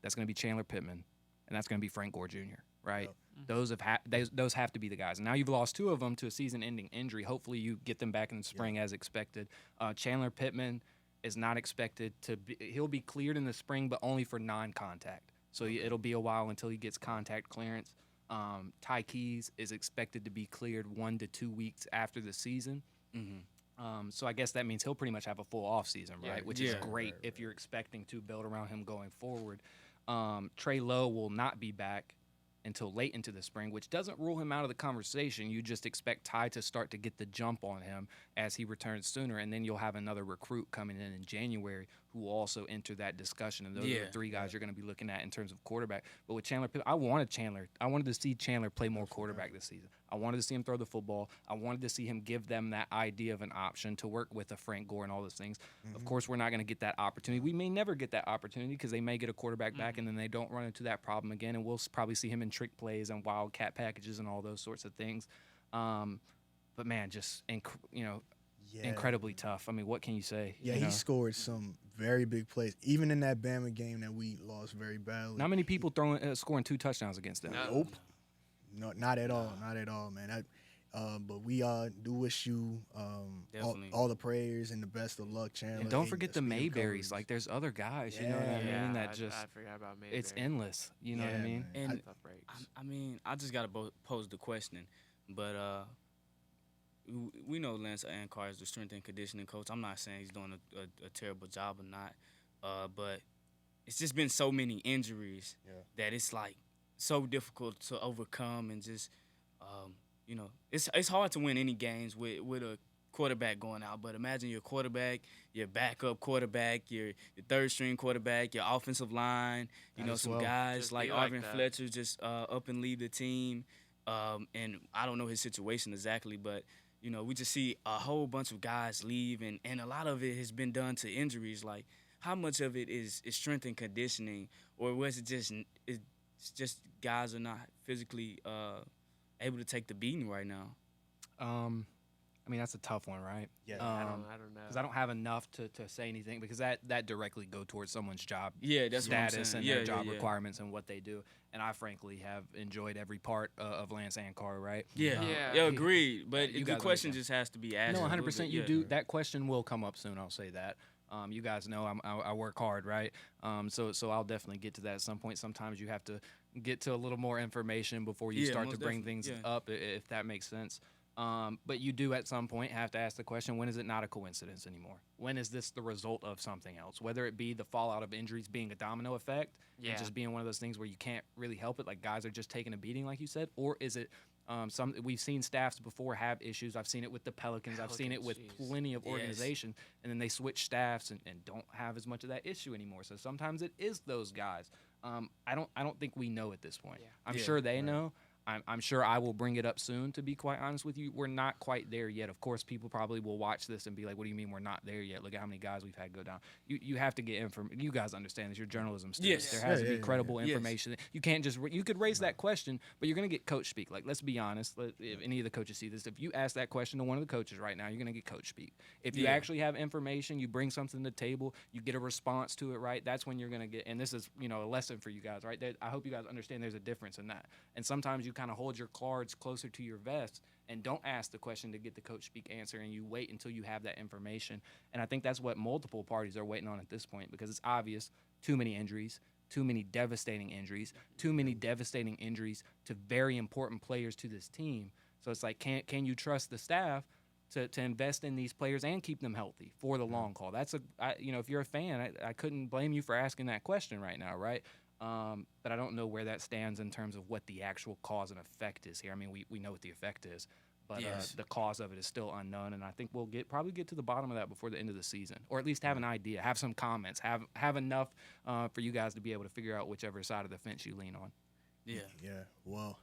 that's going to be Chandler Pittman, and that's going to be Frank Gore Jr., right? Yep. Those have to be the guys. And now you've lost 2 of them to a season-ending injury. Hopefully you get them back in the spring as expected. Chandler Pittman is not expected to be – he'll be cleared in the spring, but only for non-contact. So it'll be a while until he gets contact clearance. Ty Keys is expected to be cleared 1 to 2 weeks after the season. So I guess that means he'll pretty much have a full offseason, right? Which is great if you're expecting to build around him going forward. Trey Lowe will not be back until late into the spring, which doesn't rule him out of the conversation. You just expect Ty to start to get the jump on him as he returns sooner, and then you'll have another recruit coming in January who also enter that discussion. And those are Yeah. the three guys you're going to be looking at in terms of quarterback. But with Chandler, I wanted to see Chandler play more quarterback this season. I wanted to see him throw the football. I wanted to see him give them that idea of an option to work with a Frank Gore and all those things. Of course, we're not going to get that opportunity. We may never get that opportunity because they may get a quarterback back and then they don't run into that problem again. And we'll probably see him in trick plays and wildcat packages and all those sorts of things. But man, just incredibly tough. I mean, what can you say? Yeah, you know? he scored some very big plays, even in that Bama game that we lost very badly. Not many people scoring 2 touchdowns against them. Nope. No, not at all. Not at all, man. But we do wish you all the prayers and the best of luck, Chandler. And don't forget the speedy Mayberries. recovery. Like, there's other guys, you know what I mean? That I forgot about Mayberry. it's endless. You know what I Yeah, mean? man. And Tough breaks. I mean, I just gotta pose the question, but we know Lance Ankar is the strength and conditioning coach. I'm not saying he's doing a terrible job or not, but it's just been so many injuries that it's like so difficult to overcome, and just it's hard to win any games with a quarterback going out. But imagine your quarterback, your backup quarterback, your third string quarterback, your offensive line, some guys Just like be like Arvin that. Fletcher just up and leave the team. And I don't know his situation exactly, but we just see a whole bunch of guys leave, and a lot of it has been done to injuries. Like, how much of it is strength and conditioning, or was it just guys are not physically able to take the beating right now? I mean, that's a tough one, right? Yeah. I don't know. Because I don't have enough to say anything, because that directly go towards someone's job Yeah, that's what I'm status saying. and Yeah, their job yeah. requirements and what they do. And I frankly have enjoyed every part of Lance Ankar, right? Yeah, Yeah. agreed. But You the guys question understand. just has to be asked. No, a little 100% bit, you yeah. do. That question will come up soon, I'll say that. You guys know I work hard, right? So I'll definitely get to that at some point. Sometimes you have to get to a little more information before you Yeah, start to most bring definitely, things yeah. up, if that makes sense. But you do at some point have to ask the question, when is it not a coincidence anymore? When is this the result of something else? Whether it be the fallout of injuries being a domino effect and just being one of those things where you can't really help it, like guys are just taking a beating, like you said, or is it we've seen staffs before have issues. I've seen it with the Pelicans. I've seen it with plenty of organization, and then they switch staffs and don't have as much of that issue anymore. So sometimes it is those guys. I don't think we know at this point. I'm sure they know. I'm sure I will bring it up soon, to be quite honest with you. We're not quite there yet. Of course, people probably will watch this and be like, what do you mean we're not there yet? Look at how many guys we've had go down. You have to get information. You guys understand this. You're journalism students. Yes. There has to be Yeah. credible Yes. information. You can't just you could raise that question, but you're going to get coach speak. Like, let's be honest. If any of the coaches see this, if you ask that question to one of the coaches right now, you're going to get coach speak. If you actually have information, you bring something to the table, you get a response to it, right? That's when you're going to get, and this is, a lesson for you guys, right? I hope you guys understand there's a difference in that. And sometimes you kind of hold your cards closer to your vest and don't ask the question to get the coach speak answer, and you wait until you have that information. And I think that's what multiple parties are waiting on at this point, because it's obvious too many injuries, too many devastating injuries to very important players to this team. So it's like, can you trust the staff to invest in these players and keep them healthy for the long haul? That's if you're a fan, I couldn't blame you for asking that question right now, right? But I don't know where that stands in terms of what the actual cause and effect is here. I mean, we know what the effect is, but the cause of it is still unknown, and I think we'll probably get to the bottom of that before the end of the season, or at least have an idea, have some comments, have enough for you guys to be able to figure out whichever side of the fence you lean on. Yeah. Well,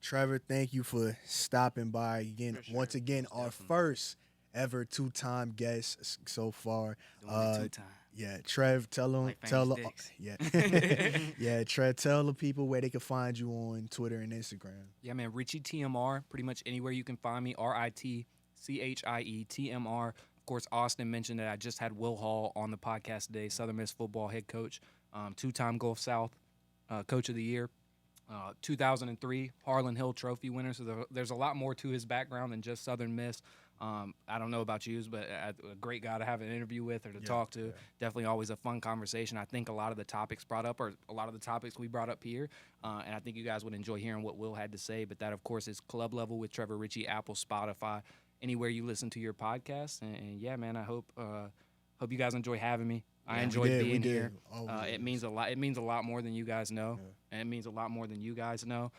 Trevor, thank you for stopping by again. For sure. Once again, our Definitely. first ever 2-time guest so far. Doing it 2 times. Yeah, Trev, tell them, Like tell them, famous dicks. yeah, Trev, tell the people where they can find you on Twitter and Instagram. Yeah, man, Ritchie TMR, pretty much anywhere you can find me, RITCHIE TMR. Of course, Austin mentioned that I just had Will Hall on the podcast today, Southern Miss football head coach, 2-time Gulf South Coach of the Year, 2003 Harlan Hill Trophy winner. So there's a lot more to his background than just Southern Miss. I don't know about you, but a great guy to have an interview with or to talk to. Definitely always a fun conversation. I think a lot of the topics brought up are a lot of the topics we brought up here, and I think you guys would enjoy hearing what Will had to say. But that, of course, is Club Level with Trevor Ritchie, Apple, Spotify, anywhere you listen to your podcast. And yeah, man, I hope you guys enjoy having me. I enjoyed we being did. here. Always. It means a lot. It means a lot more than you guys know, and it means a lot more than you guys know.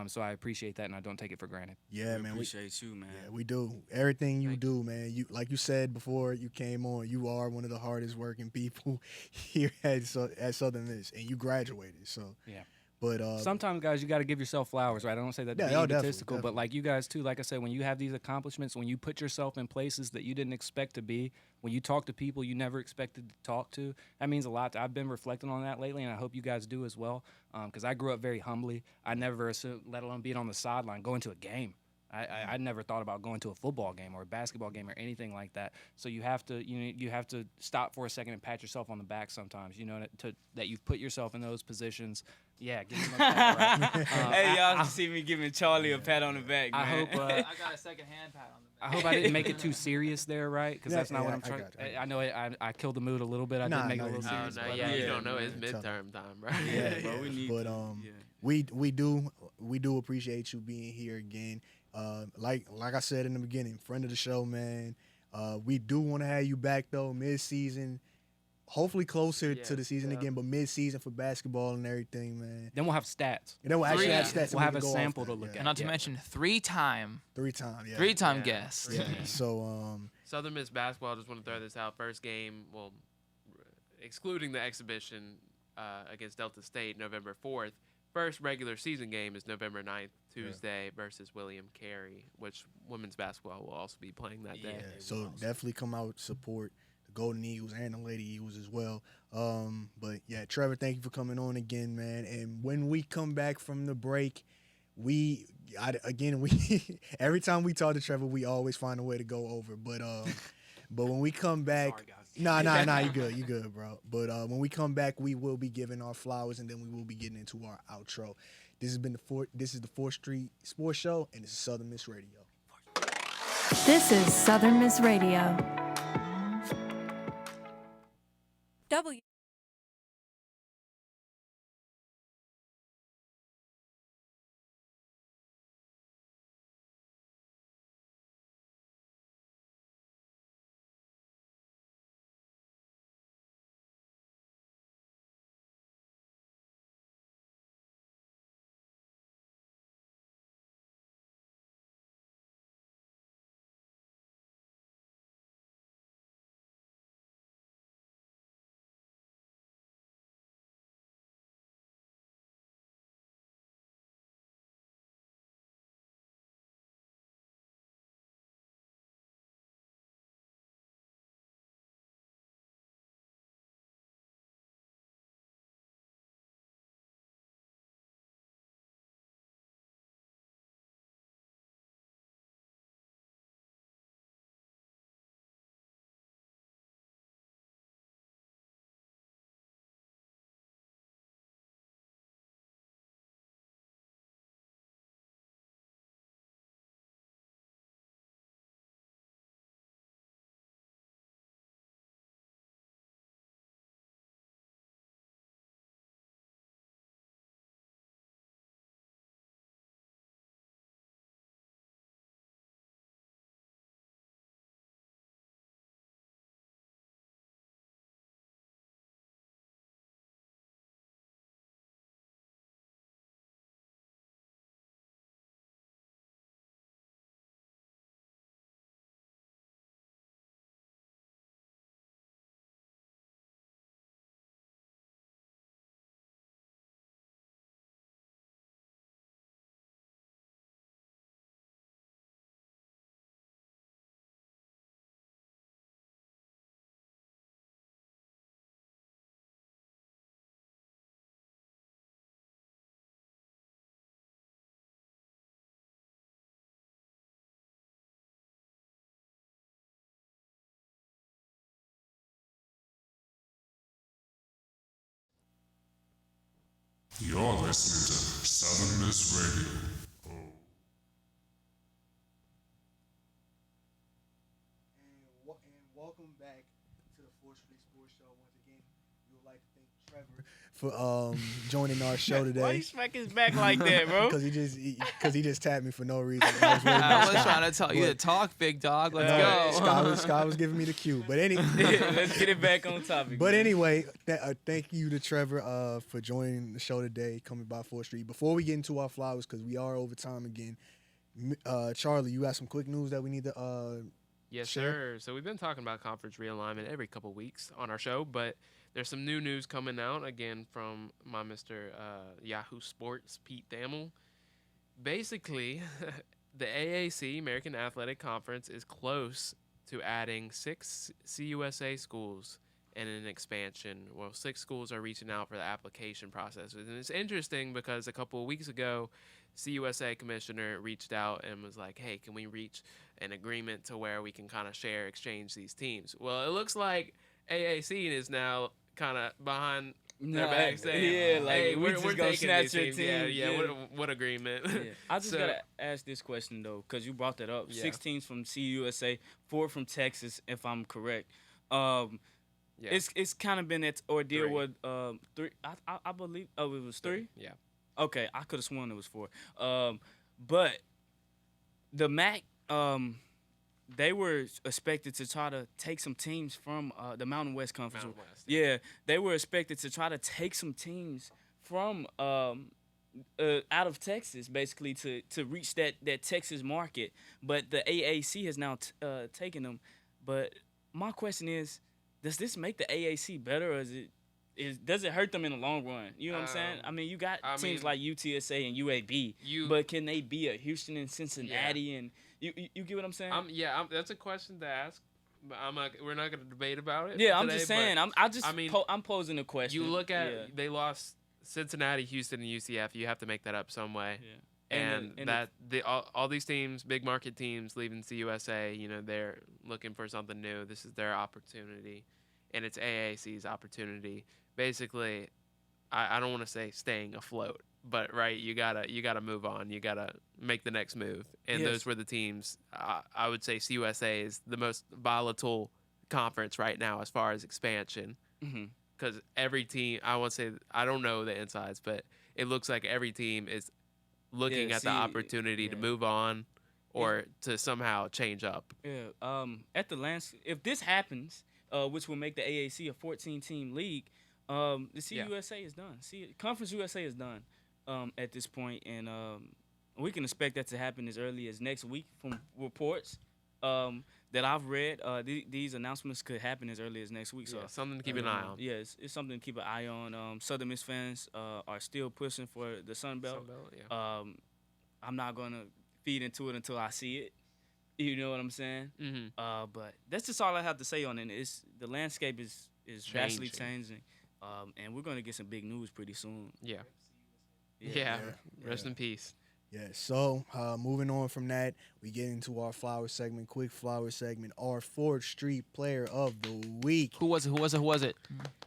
So I appreciate that, and I don't take it for granted. Yeah, we man. appreciate you, man. Yeah, we do. Everything you do, man. You like you said before you came on, you are one of the hardest working people here at Southern Miss, and you graduated. So Yeah. But sometimes, guys, you got to give yourself flowers, right? I don't say that to be egotistical, but like you guys too. Like I said, when you have these accomplishments, when you put yourself in places that you didn't expect to be, when you talk to people you never expected to talk to, that means a lot. I've been reflecting on that lately, and I hope you guys do as well. Because I grew up very humbly. I never assumed, let alone being on the sideline, going to a game. I never thought about going to a football game or a basketball game or anything like that. So you have to stop for a second and pat yourself on the back sometimes. That you've put yourself in those positions. Yeah, give him a pat. Right? Hey, y'all see me giving Charlie a pat on the back, man. I hope. I got a second hand pat on the back. I hope I didn't make it too serious there, right? Because that's not what I'm trying. I know I killed the mood a little bit. I did make it a little serious. Oh, no, you don't know it's midterm time, bro. Yeah, bro, we need but we do appreciate you being here again. Like I said in the beginning, friend of the show, man. We do want to have you back though, mid-season. Hopefully closer to the season again, but mid-season for basketball and everything, man. Then we'll have stats. And then we'll actually have stats. We'll have a sample to look at. And not to mention three-time guest. Yeah. So Southern Miss basketball, I just want to throw this out. First game, well, excluding the exhibition against Delta State, November 4th. First regular season game is November 9th, Tuesday, versus William Carey, which women's basketball will also be playing that day. Yeah, so definitely come out, support the Golden Eagles and the Lady Eagles as well. But yeah, Trevor, thank you for coming on again, man. And when we come back from the break, we every time we talk to Trevor, we always find a way to go over. But when we come back, Sorry, guys. Nah, you good, bro. But when we come back, we will be giving our flowers, and then we will be getting into our outro. This is the 4th Street Sports Show, and this is Southern Miss Radio. This is Southern Miss Radio. W. You're listening to Southern Miss Radio. And welcome back to the 4th Street Sports Show. Once again, we would like to thank Trevor for joining our show Why today. you smack his back like that, bro? Because he just tapped me for no reason. I was, I was trying to tell you to talk, big dog. Let's go. Scott was giving me the cue. But Let's get it back on topic. But man. anyway, thank you to Trevor for joining the show today, coming by 4th Street. Before we get into our flowers, because we are over time again, Charlie, you got some quick news that we need to Yes, share? sir. So we've been talking about conference realignment every couple weeks on our show, but there's some new news coming out again from my Mr. Yahoo Sports, Pete Thamel. Basically, the AAC, American Athletic Conference, is close to adding 6 CUSA schools and an expansion. Well, 6 schools are reaching out for the application process. And it's interesting because a couple of weeks ago, CUSA commissioner reached out and was like, hey, can we reach an agreement to where we can kind of exchange these teams? Well, it looks like AAC is now kind of behind their back saying, like, hey, we we're just taking gonna these snatch your teams. team. Yeah. What agreement? Yeah. I just So- gotta ask this question though, because you brought that up. Yeah. 6 teams from CUSA, 4 from Texas, if I'm correct. Yeah. It's kind of been that ordeal 3. with 3. I believe. Oh, it was 3. Yeah. Okay, I could have sworn it was 4. But the MAC, they were expected to try to take some teams from the Mountain West Conference. Mountain West, Yeah, they were expected to try to take some teams from out of Texas, basically to reach that Texas market. But the AAC has now taken them. But my question is, does this make the AAC better, or does it hurt them in the long run? You know what I'm saying? I mean, you got teams like UTSA and UAB, but can they be a Houston and Cincinnati? And you get what I'm saying? That's a question to ask. But we're not going to debate about it. Yeah, I'm today, just saying. but I'm posing a question. you look at they lost Cincinnati, Houston, and UCF. You have to make that up some way. Yeah. And all these teams, big market teams, leaving CUSA, they're looking for something new. This is their opportunity, and it's AAC's opportunity. Basically, I don't want to say staying afloat, but right, you gotta move on. You gotta make the next move, and Yes. those were the teams. I would say CUSA is the most volatile conference right now as far as expansion, because every team, I won't say, I don't know the insides, but it looks like every team is looking at the opportunity to move on or to somehow change up. Yeah. At the if this happens, which will make the AAC a 14-team league, the CUSA is done. Conference USA is done at this point, and we can expect that to happen as early as next week from reports that I've read. These announcements could happen as early as next week. So Something to keep an eye on. Yeah, it's something to keep an eye on. Southern Miss fans are still pushing for the Sun Belt. I'm not going to feed into it until I see it. You know what I'm saying? But that's just all I have to say on it. The landscape is vastly changing. And we're going to get some big news pretty soon. Yeah. Rest in peace. Yeah, so moving on from that, we get into our flower segment, quick flower segment, our 4th Street Player of the Week. Who was it?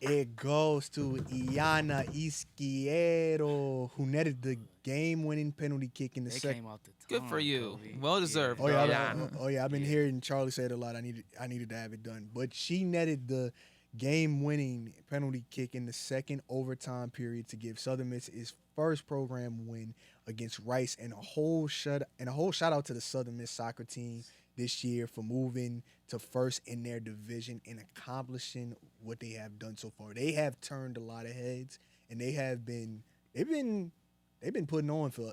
It goes to Iana Izquierdo, who netted the game-winning penalty kick in the They second. came out the Good for you. Well deserved. I've been hearing Charlie say it a lot. I needed to have it done, but she netted the game-winning penalty kick in the second overtime period to give Southern Miss its first program win against Rice, and a whole shout out to the Southern Miss soccer team this year for moving to first in their division and accomplishing what they have done so far. They have turned a lot of heads, and they've been putting on for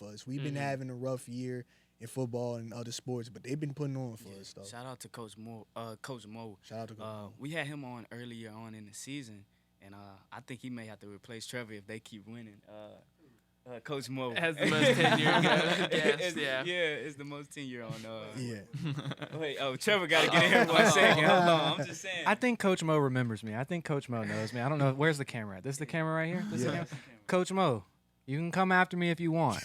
us. We've been having a rough year in football and other sports, but they've been putting on for us though. Shout out to Coach Mo. Shout out to Coach Mo. We had him on earlier on in the season, and I think he may have to replace Trevor if they keep winning. Coach Mo Has the most tenure guest, yeah, it's the most tenure on. Yeah. Wait, Trevor got to get in here 1 second. Hold on, I'm just saying. I think Coach Mo remembers me. I think Coach Mo knows me. I don't know. Where's the camera at? This is the camera right here? This is the camera? Coach Mo, you can come after me if you want.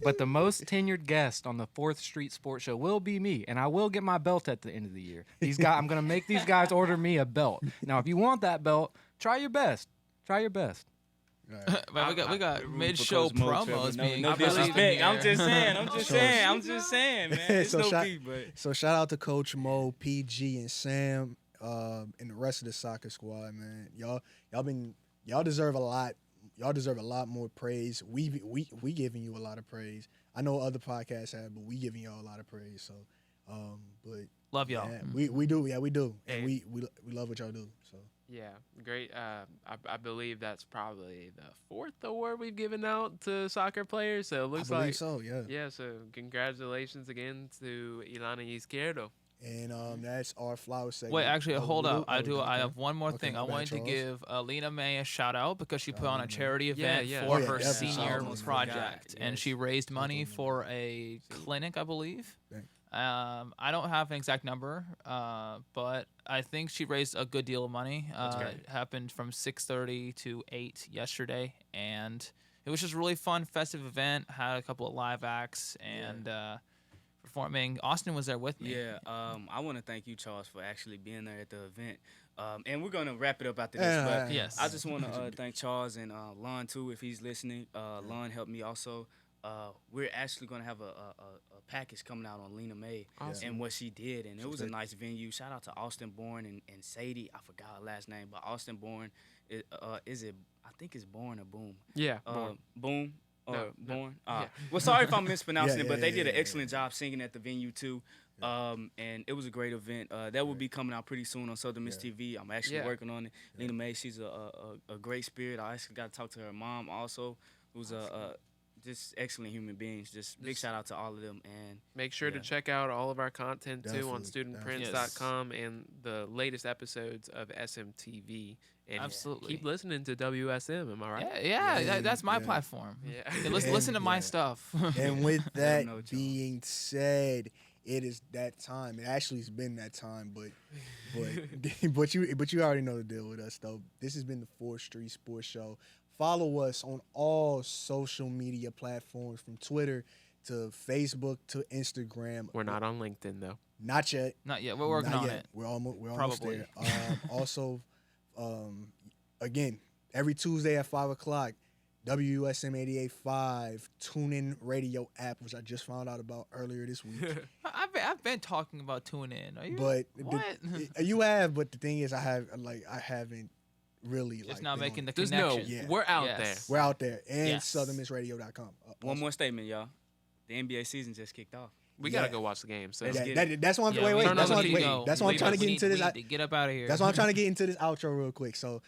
But the most tenured guest on the 4th Street Sports Show will be me, and I will get my belt at the end of the year. I'm going to make these guys order me a belt. Now, if you want that belt, try your best. Try your best. But we got mid-show promos being no disrespect. I'm just saying, man. It's So shout out to Coach Mo, PG, and Sam, and the rest of the soccer squad, man. Y'all y'all deserve a lot. Y'all deserve a lot more praise. We giving you a lot of praise. I know other podcasts have, but we giving y'all a lot of praise. So, but Love y'all. yeah, we do. Yeah, we do, and Hey. we love what y'all do. So. Yeah, great. I believe that's probably the 4th award we've given out to soccer players. So it looks I believe like so, yeah. Yeah, so congratulations again to Ilana Izquierdo. And that's our flower segment. Wait, actually, Oh, hold we up. I okay. have one more Okay, thing. my I bad, wanted to Charles. give Lena May a shout out because she put on a Lena May. charity event Yeah. for Oh, yeah, her definitely. senior I almost forgot. project, and Yes. she raised money Definitely. for a clinic, I believe. Dang. I don't have an exact number, but I think she raised a good deal of money. It happened from 6:30 to 8 yesterday, and it was just a really fun, festive event. Had a couple of live acts and performing. Austin was there with me. Yeah, I want to thank you, Charles, for actually being there at the event. And we're gonna wrap it up after this. Yeah, But yes. I just want to thank Charles and Lon too, if he's listening. Lon helped me also. We're actually gonna have a package coming out on Lena May and what she did, and it was a nice venue. Shout out to Austin Bourne and Sadie. I forgot her last name, but Austin Bourne is it? I think it's Bourne or Boom. Yeah, Boom. Or No, Born. yeah. Well, sorry if I'm mispronouncing Yeah, it, but they did an yeah. excellent job singing at the venue too. And it was a great event. That will be coming out pretty soon on Southern Miss TV. I'm actually working on it. Lena May, she's a great spirit. I actually got to talk to her mom also, who's just excellent human beings. Just big shout out to all of them. And Make sure to check out all of our content too on Definitely, studentprints.com and the latest episodes of SMTV. And Absolutely. keep listening to WSM. Am I right? That's my Yeah. platform. Yeah. Yeah, listen to my Yeah. stuff. And with that know, Charles. being said, it is that time. It actually has been that time, but you already know the deal with us though. This has been the 4th Street Sports Show. Follow us on all social media platforms, from Twitter to Facebook to Instagram. We're not on LinkedIn though. Not yet. Not yet. We're working Not on yet. it. We're almost Probably. there. Also, again, every Tuesday at 5 o'clock, WSM 88.5 TuneIn Radio app, which I just found out about earlier this week. I've been talking about tuning in. Are you? But what? You have, but the thing is, I haven't really It's like not been making on the it. There's connection. no. Yeah. We're out Yes. there. We're out there, and Yes. southernmissradio.com. one more statement, y'all. The NBA season just kicked off. We Yeah. gotta go watch the game. So Let's Yeah, get it. that's why I'm Yeah, wait. we That's need why to wait. go. That's why I'm We trying to need- get into we this. need to get up out of here. That's why I'm trying to get into this outro real quick. So,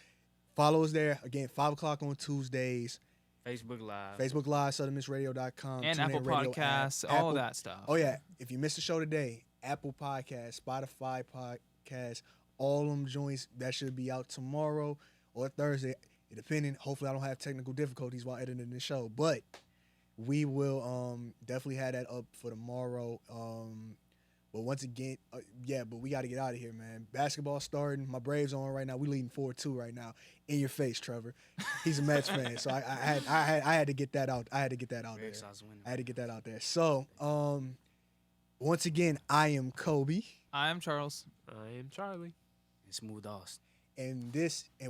follow us there again. 5 o'clock on Tuesdays. Facebook Live. Facebook Live, southernmissradio.com, and TuneIn Apple Radio Podcasts, app, all Apple- of that stuff. Oh yeah, if you missed the show today, Apple Podcasts, Spotify Podcasts, all them joints that should be out tomorrow or Thursday, depending. Hopefully, I don't have technical difficulties while editing the show, but we will definitely have that up for tomorrow. But once again, but we got to get out of here, man. Basketball starting. My Braves on right now. We leading 4-2 right now. In your face, Trevor. He's a Mets fan, so I had to get that out. I had to get that out there. Red Sox winning. I had to get that out there. So, once again, I am Kobe, I'm Charles. I am Charlie. And Smooth Austin. and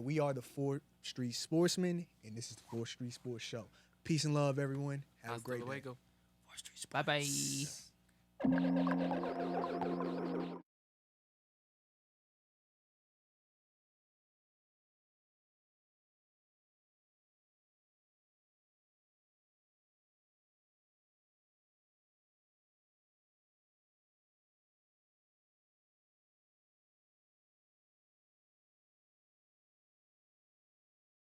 we are the 4th Street Sportsmen, and this is the 4th Street Sports Show. Peace and love, everyone. Have a Hasta great day. luego. Bye bye.